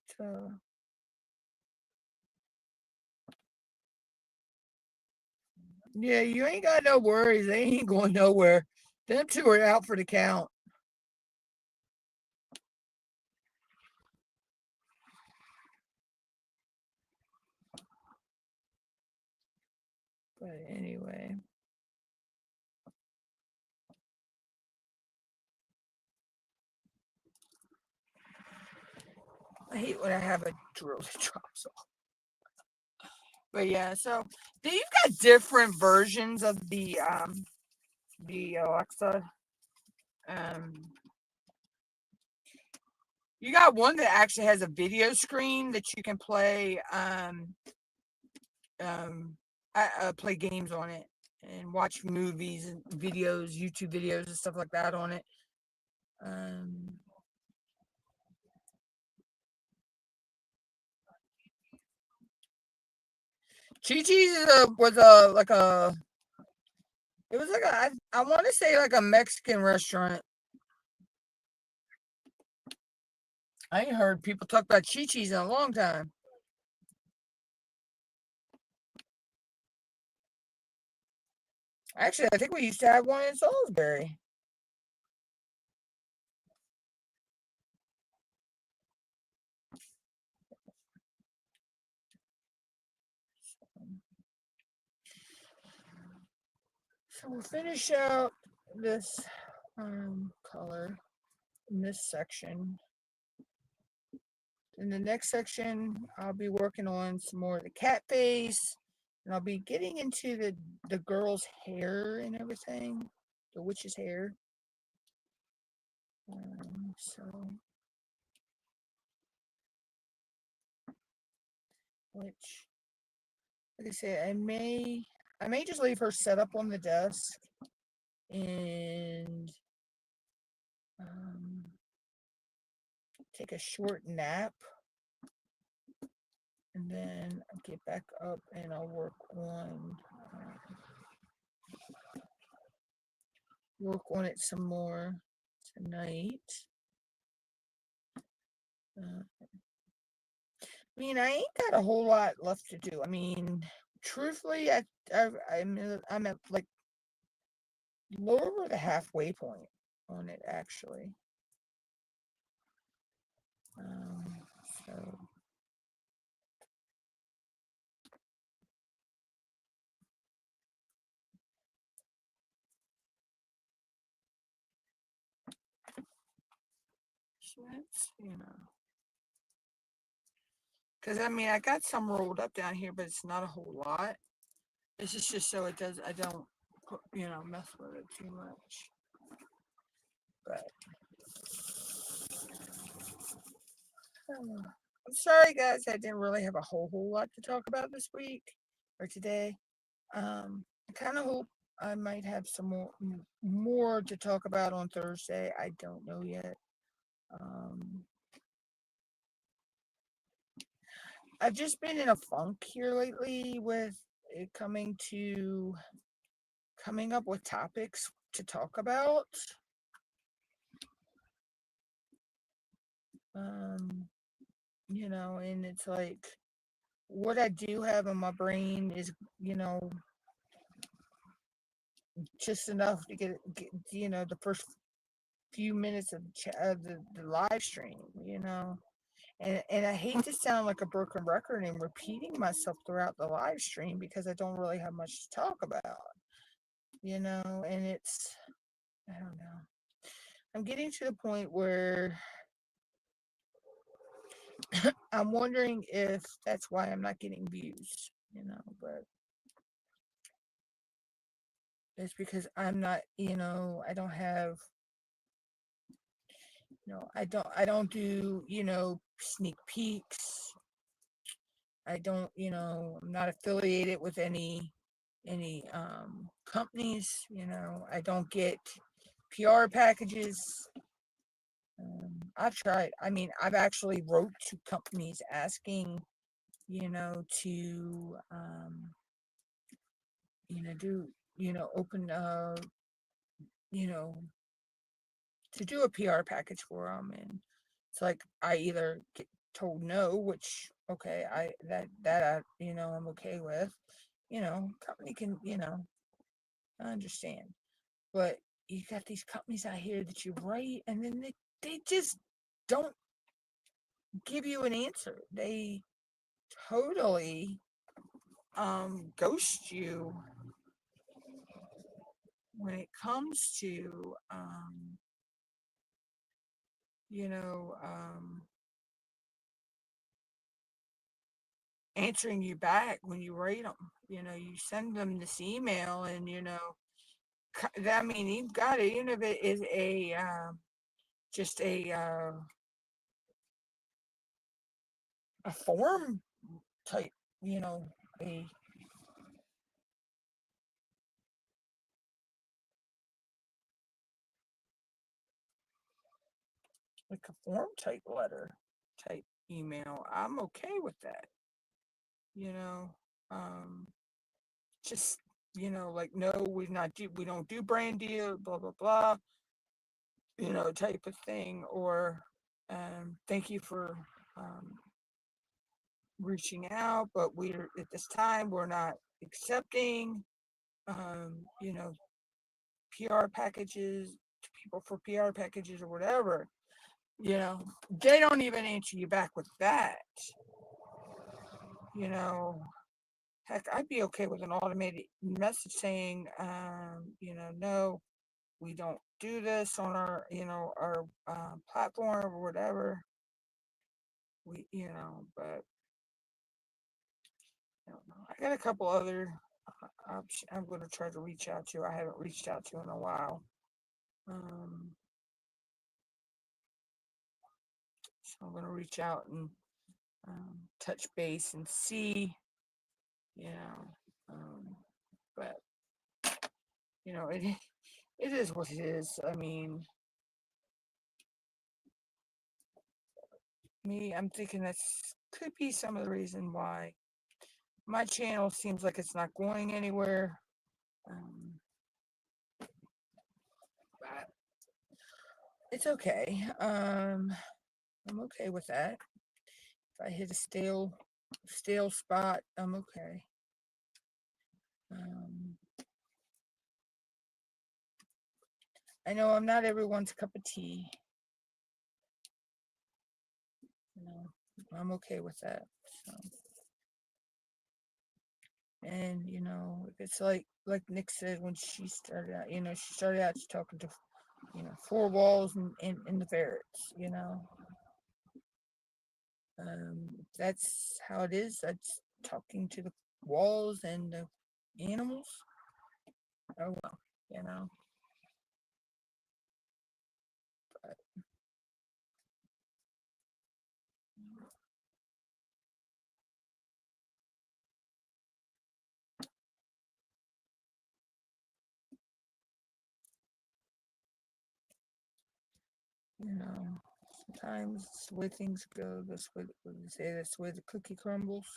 yeah, you ain't got no worries. They ain't going nowhere. Them two are out for the count. But anyway. I hate when I have a drill that drops off. But yeah, so you've got different versions of the Alexa. You got one that actually has a video screen that you can play play games on it and watch movies and videos, YouTube videos and stuff like that on it. Chi Chi's was a like a it was like I want to say like a Mexican restaurant. I ain't heard people talk about Chi Chi's in a long time. Actually, I think we used to have one in Salisbury. So we'll finish out this color in this section. In the next section, I'll be working on some more of the cat face, and I'll be getting into the girl's hair and everything, the witch's hair. So, which, like I said, I may just leave her set up on the desk and take a short nap, and then I'll get back up and I'll work on it some more tonight. Uh, I mean, I ain't got a whole lot left to do. I mean, truthfully, I'm at like lower the halfway point on it actually. So that's, because I mean, I got some rolled up down here, but it's not a whole lot. This is just so I don't, mess with it too much. But I'm sorry, guys. I didn't really have a whole lot to talk about this week or today. I kind of hope I might have some more to talk about on Thursday. I don't know yet. I've just been in a funk here lately with it coming up with topics to talk about. And it's like what I do have in my brain is, just enough to get the first few minutes of the live stream, and I hate to sound like a broken record and repeating myself throughout the live stream because I don't really have much to talk about, and it's, I don't know. I'm getting to the point where I'm wondering if that's why I'm not getting views, but it's because I'm not, I don't have, I don't do, sneak peeks. I don't, I'm not affiliated with any companies, I don't get PR packages. I've tried. I mean, I've actually wrote to companies asking, to do, open you know, to do a PR package for them, and it's like I either get told no, which okay, I'm okay with, company can, I understand, but you got these companies out here that you write, and then they just don't give you an answer. They totally ghost you when it comes to you know answering you back when you rate them. You send them this email, and I mean, you've got it, even if it is a just a form type, a like a form type letter type email. I'm okay with that. You know, um, just like, no, we don't do brand deal, blah blah blah, type of thing, or thank you for reaching out, but we're at this time we're not accepting um, you know, PR packages to people for PR packages or whatever. They don't even answer you back with that. You know, Heck, I'd be okay with an automated message saying, no, we don't do this on our platform or whatever. But I don't know. I got a couple other options I'm going to try to reach out to. I haven't reached out to in a while. Um, so I'm going to reach out and touch base and see, you know, but it is what it is. I mean, I'm thinking that's could be some of the reason why my channel seems like it's not going anywhere. But it's okay. I'm okay with that. If I hit a stale spot, I'm okay. I know I'm not everyone's cup of tea. I'm okay with that. So. And it's like Nick said when she started out. She started out just talking to four walls and the ferrets. That's how it is. That's talking to the walls and the animals. Oh well, But, sometimes it's the way things go. That's what they say. That's the way the cookie crumbles.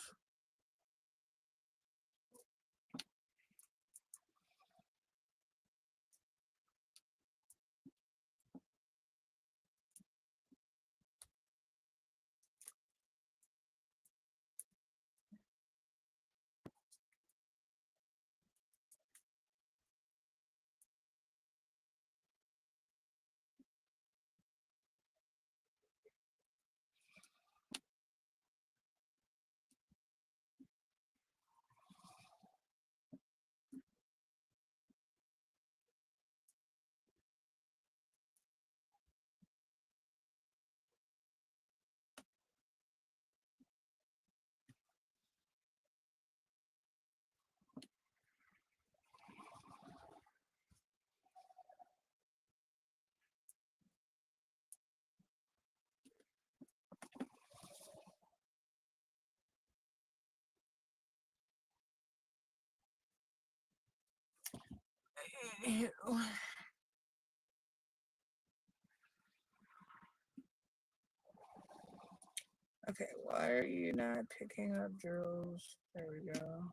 Okay, why are you not picking up drills? There we go.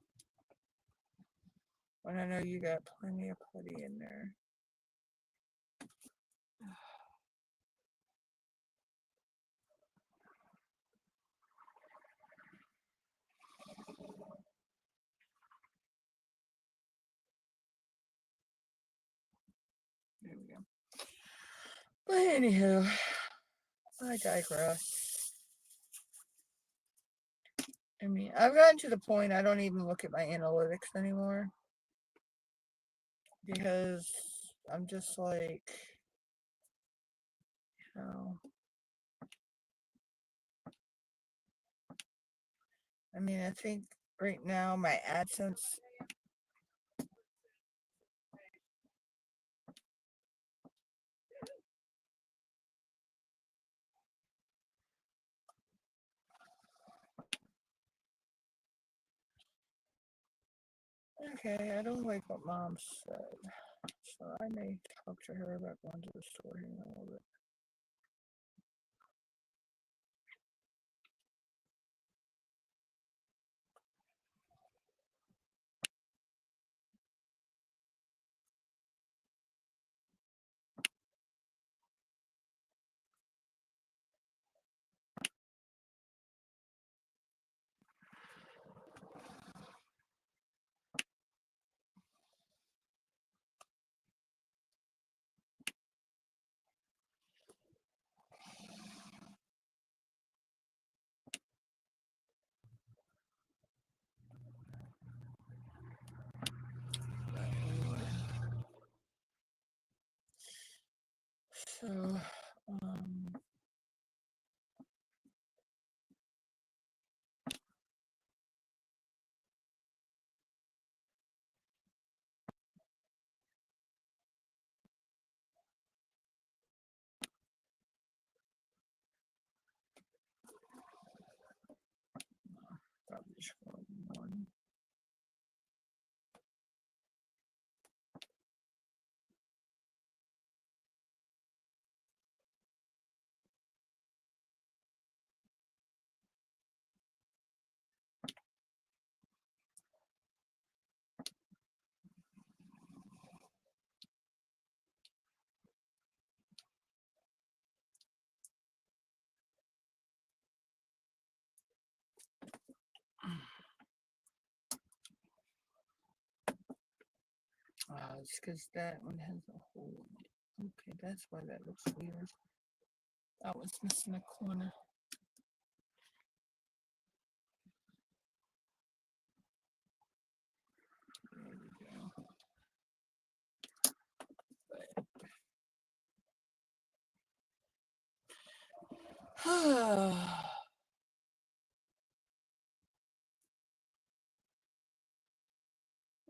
When I know you got plenty of putty in there. There we go. But anywho, I digress. I mean, I've gotten to the point I don't even look at my analytics anymore. Because I'm just like, I mean, I think right now my AdSense. Okay, I don't like what Mom said, so I may talk to her about going to the store here in a little bit. So, probably just go one. was, because that one has a hole in it. Okay, that's why that looks weird. That one's missing a corner. There we go.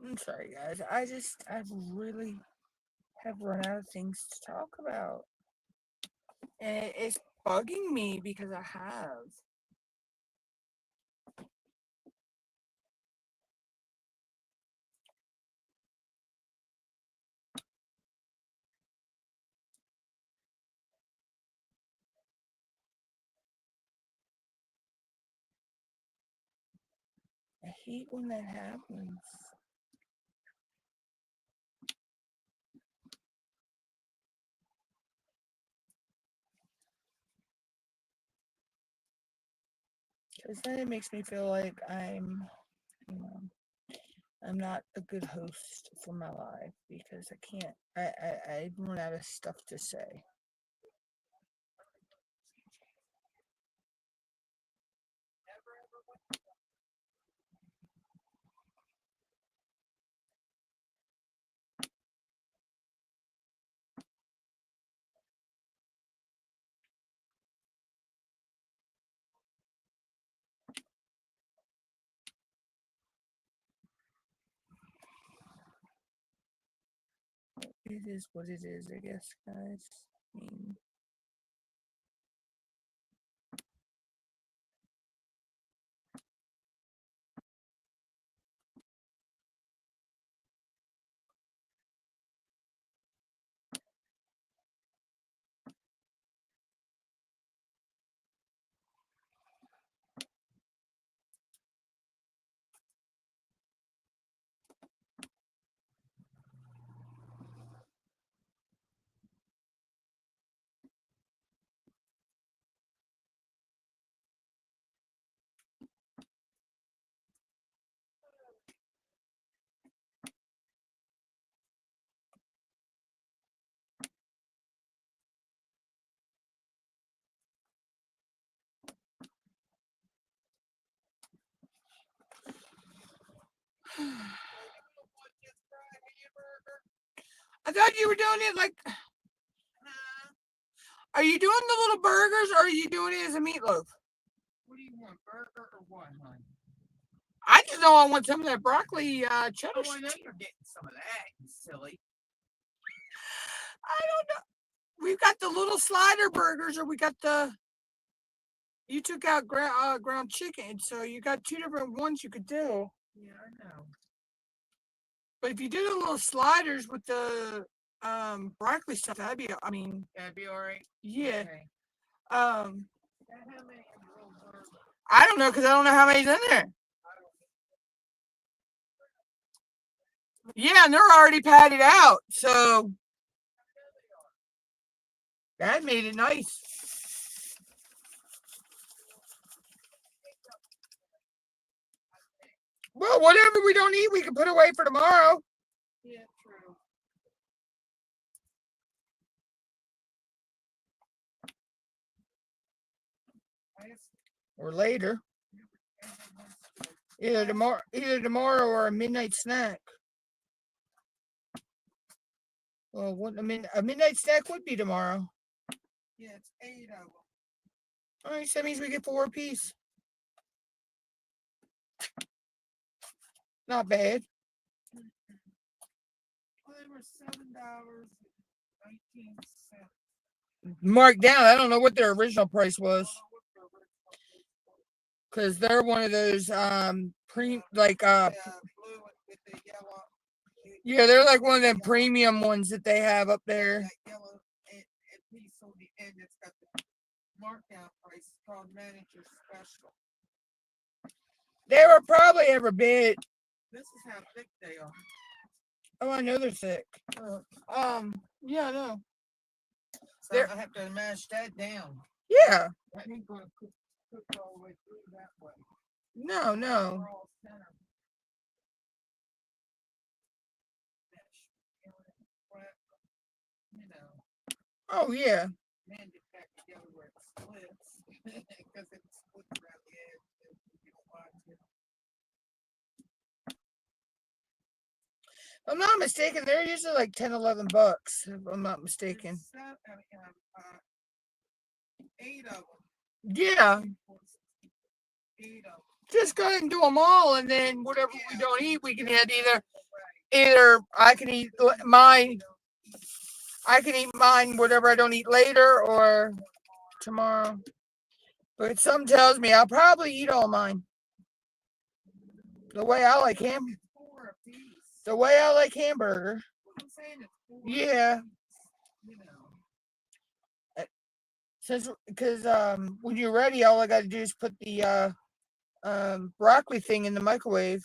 I'm sorry, guys. I really have run out of things to talk about. And it's bugging me because I have. I hate when that happens. Because then it makes me feel like I'm not a good host for my life because I can't, I run out of stuff to say. It is what it is, I guess, guys. I mean, I thought you were doing it like, are you doing the little burgers or are you doing it as a meatloaf? What do you want, burger or what, honey? I just know I want some of that broccoli cheddar. Oh, I know you're getting some of that, you silly. I don't know. We've got the little slider burgers, or we got the. You took out ground chicken, so you got two different ones you could do. Yeah, I know. But if you did the little sliders with the broccoli stuff, that'd be. That'd be all right. Yeah. Okay. How many of your little burgers? I don't know because I don't know how many's in there. Yeah, and they're already patted out, so that made it nice. Well, whatever we don't eat, we can put away for tomorrow. Yeah, true. Or later. Either tomorrow or a midnight snack. Well, a midnight snack would be tomorrow. Yeah, it's 8 of them. All right, so that means we get 4 apiece. Not bad. Well, they were $7.19. Marked down. I don't know what their original price was. Because they're one of those blue with the yellow. Yeah, they're like one of them premium ones that they have up there. That yellow piece on the end that's got the markdown price. It's called Manager Special. They were probably every bit. This is how thick they are. Oh, I know they're thick. Yeah, I know. So I have to mash that down. Yeah. That ain't going to cook all the way through that way. No. Oh yeah. Mend it back together where it splits. Because it splits around the edge if you don't want to. If I'm not mistaken, they're usually like 10, $11, if I'm not mistaken. There's 8 of them. Yeah. 8 of them. Just go ahead and do them all, and then whatever we Yeah. don't eat, we can add Right. either I can eat mine. I can eat mine, whatever I don't eat later or tomorrow. But something tells me I'll probably eat all mine. The way I like It's 4 a piece. the way I like hamburger. I'm saying it's 4 Yeah. you know. Because when you're ready, all I got to do is put the broccoli thing in the microwave.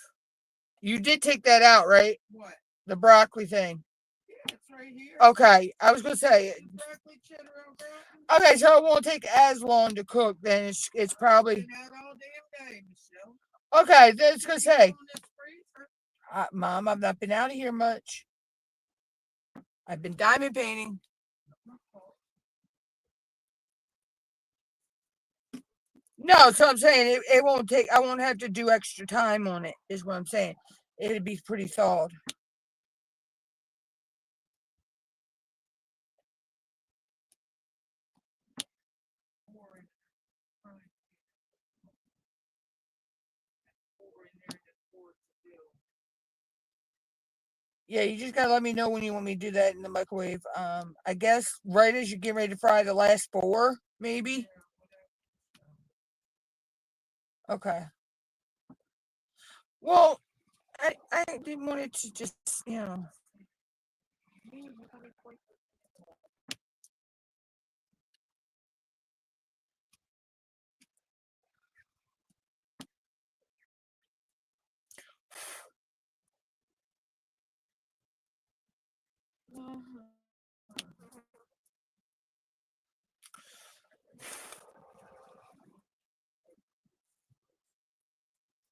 You did take that out, right? What? The broccoli thing. Yeah, it's right here. Okay, I was gonna say. Broccoli, cheddar, and broccoli. Okay, so it won't take as long to cook. Then it's probably Been out all damn day, Michelle. okay. That's gonna say, On this freezer. Mom, I've not been out of here much. I've been diamond painting. No, so I'm saying it won't take. I won't have to do extra time on it. Is what I'm saying. It'd be pretty thawed. Pour in there. Pour in there and pour it to do. Yeah, you just gotta let me know when you want me to do that in the microwave. I guess right as you get ready to fry the last 4, maybe. Okay. Well, I didn't want it to just,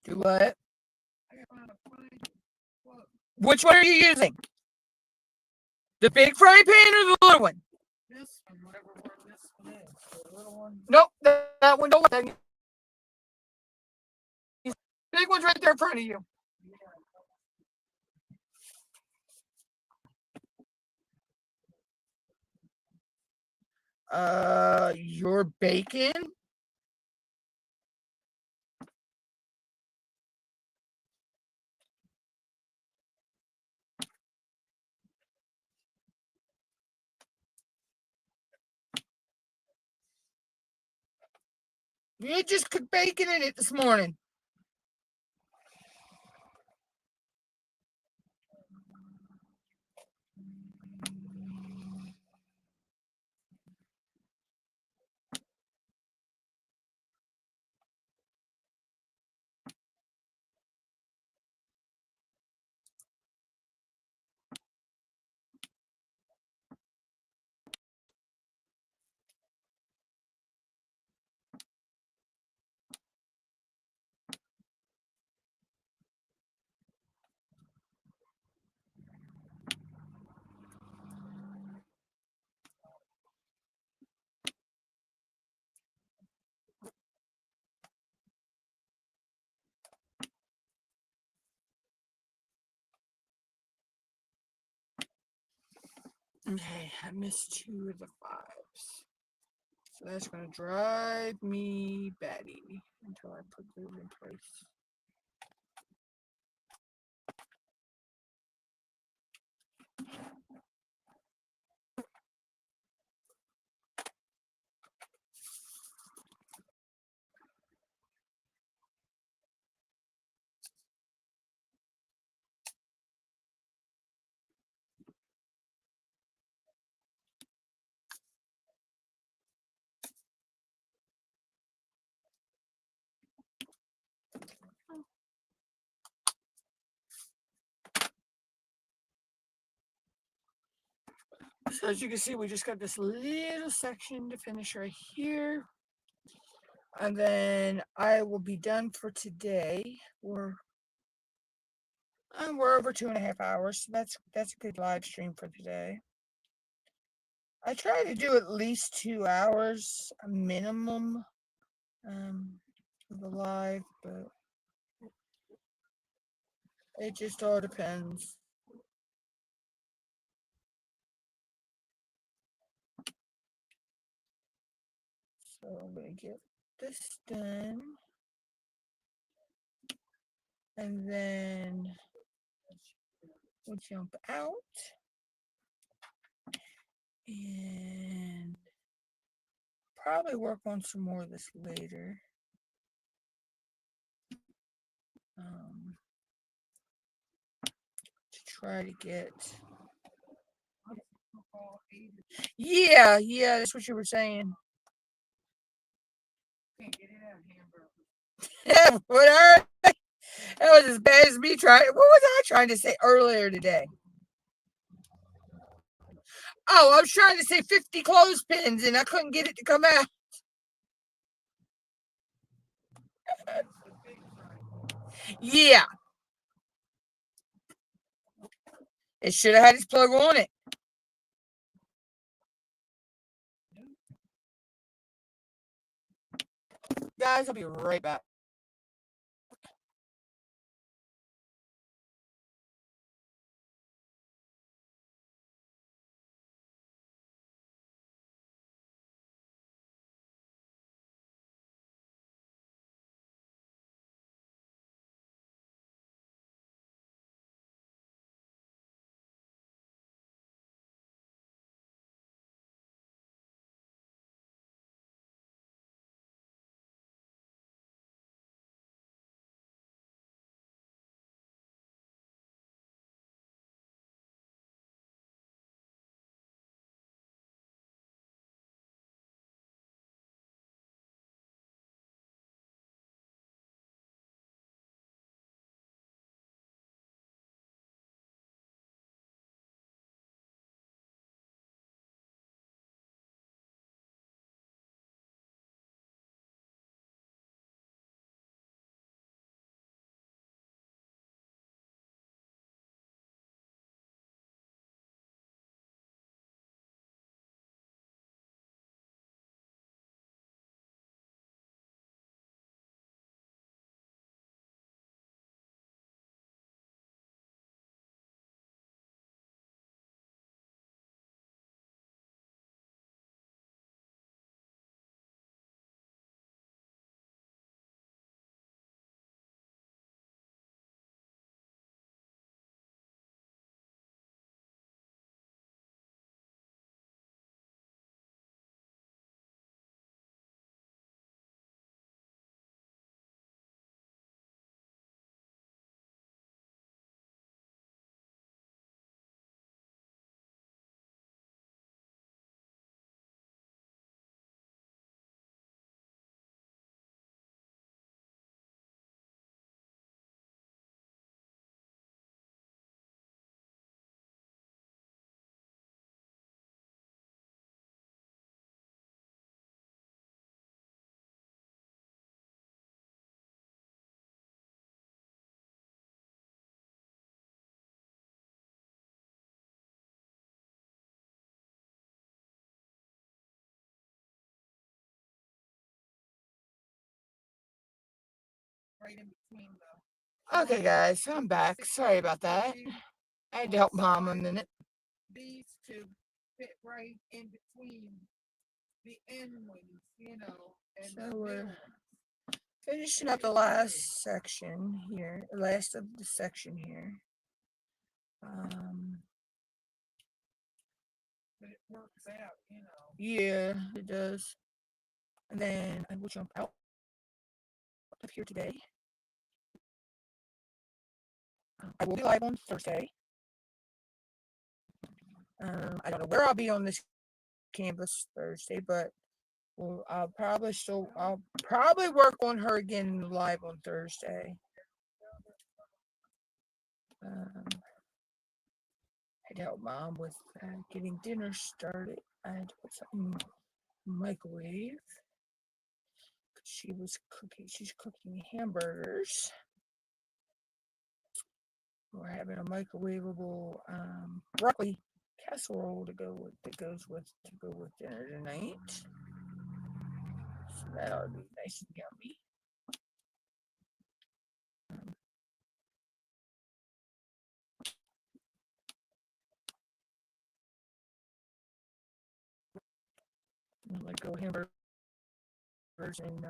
do what? Which one are you using? The big frying pan or the little one? This one, whatever one this one is. The little one. Nope, that one don't. Big one's right there in front of you. Your bacon? You just cooked bacon in it this morning. Okay, I missed 2 of the 5s. So that's going to drive me batty until I put those in place. So as you can see, we just got this little section to finish right here. And then I will be done for today. We're over 2.5 hours. So that's a good live stream for today. I try to do at least 2 hours a minimum of the live, but it just all depends. So I'm gonna get this done, and then we'll jump out and probably work on some more of this later. To try to get. Yeah, that's what you were saying. Can't get it out hamburger. What are they? That was as bad as me trying. What was I trying to say earlier today? Oh, I was trying to say 50 clothespins and I couldn't get it to come out. Yeah. It should have had its plug on it. Guys, I'll be right back. Right in between the. Okay, guys, I'm back. Sorry about that. I had to help Mom a minute. These two fit right in between the end ones, and So the we're middle ones. finishing up the last section here, last of the section here. But it works out, Yeah, it does. And then I will jump out of here today. I will be live on Thursday. I don't know where I'll be on this canvas Thursday, but I'll probably work on her again live on Thursday. I'd help Mom with getting dinner started. I had to put something in the microwave. She's cooking hamburgers. We're having a microwavable broccoli casserole to go with dinner tonight. So that ought to be nice and yummy. Like go hamburgers and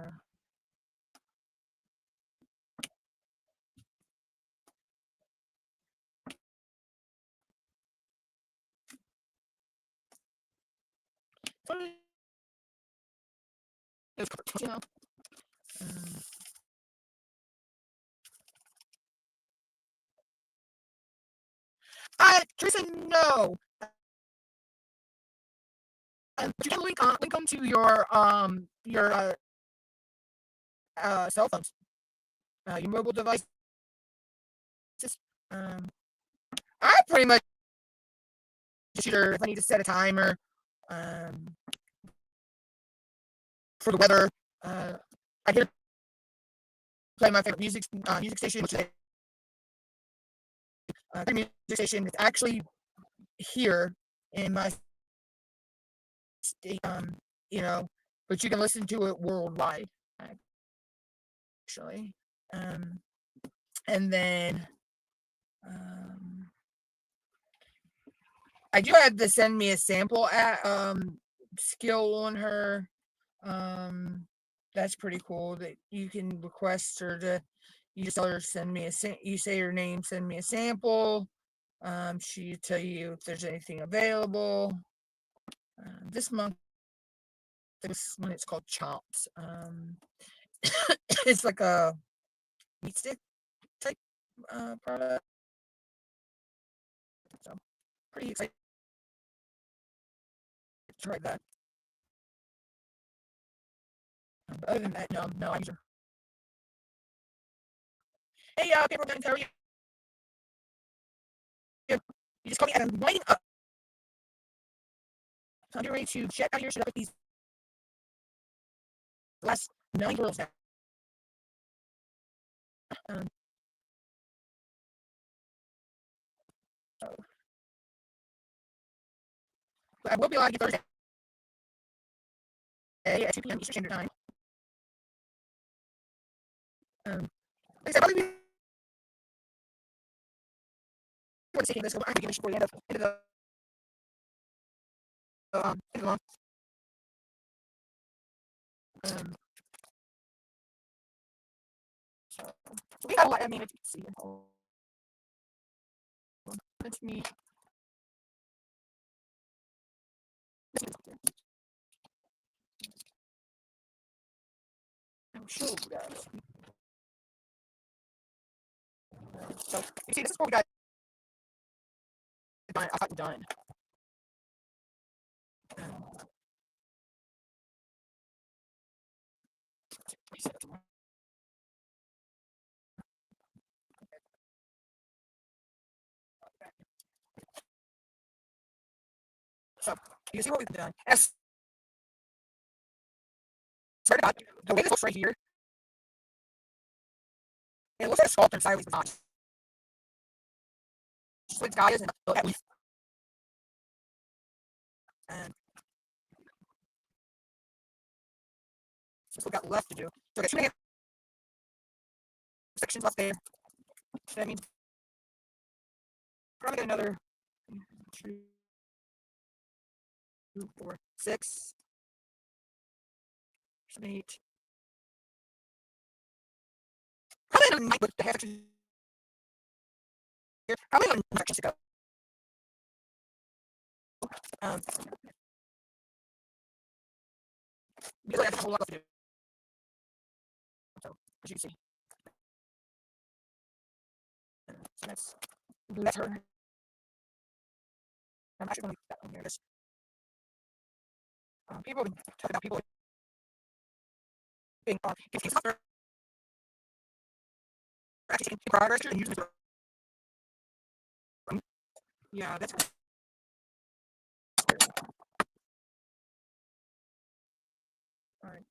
you know. Um, Teresa, no. But you can link them to your cell phones, your mobile devices. Um, I pretty much either if I need to set a timer um, for the weather, I can play my favorite music station, which is a music station. It's actually here in my state, you know, but you can listen to it worldwide, actually. And then I do have to send me a sample skill on her. That's pretty cool that you can request her to. You just tell her you say her name, send me a sample. She tell you if there's anything available. This month, this one it's called Chomps. It's like a meat stick type product. So pretty excited to try that. But other than that, no, I use her. Hey, paper guns, how are you? You just called me and I'm lighting up. So I'm getting ready to check out here, set up with these last 9 girls now. Um, so, but I will be live Thursday at 2 p.m. Eastern Standard Time. Like I said, probably be taking this. I'm going to give it before the end of the month. So we got a lot. I mean, let's see. Let me. I'm sure you guys. So you see, this is what we got done. I got done. So you can see what we've done. As sorry about the way this looks right here. It looks like a sculpture sideways, but not. Just what guy is and look at least. And that's what we got left to do. So I got 2 sections left there. So that means probably got another 2, 4, 6, 7, 8. Probably another 9 with the half section here. Probably another 9 sections to go. Because I have a whole lot left to do. So as you can see. So that's her. I'm actually going to leave that one here. Just, people have been talking about people being getting software actually taking progress and using it. Yeah, that's all right.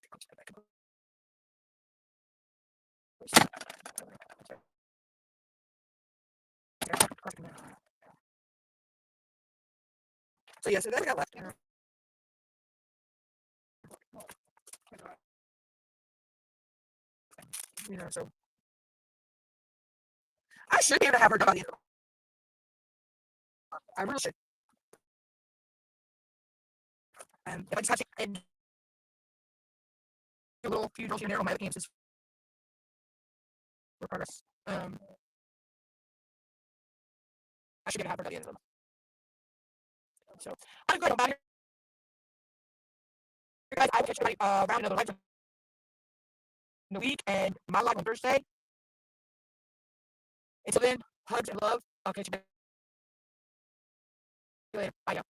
So yeah, so then we got left. You know, so I should be able to have her done by the end of the month. I really should. And if I just have to and do a little few drills here and there on my other campuses for progress, I should be able to have her by the end of the month. So I'm going to go here. Guys, I will catch you around another live in the week and my live on Thursday. Until then, hugs and love. I'll catch you later. Bye, y'all.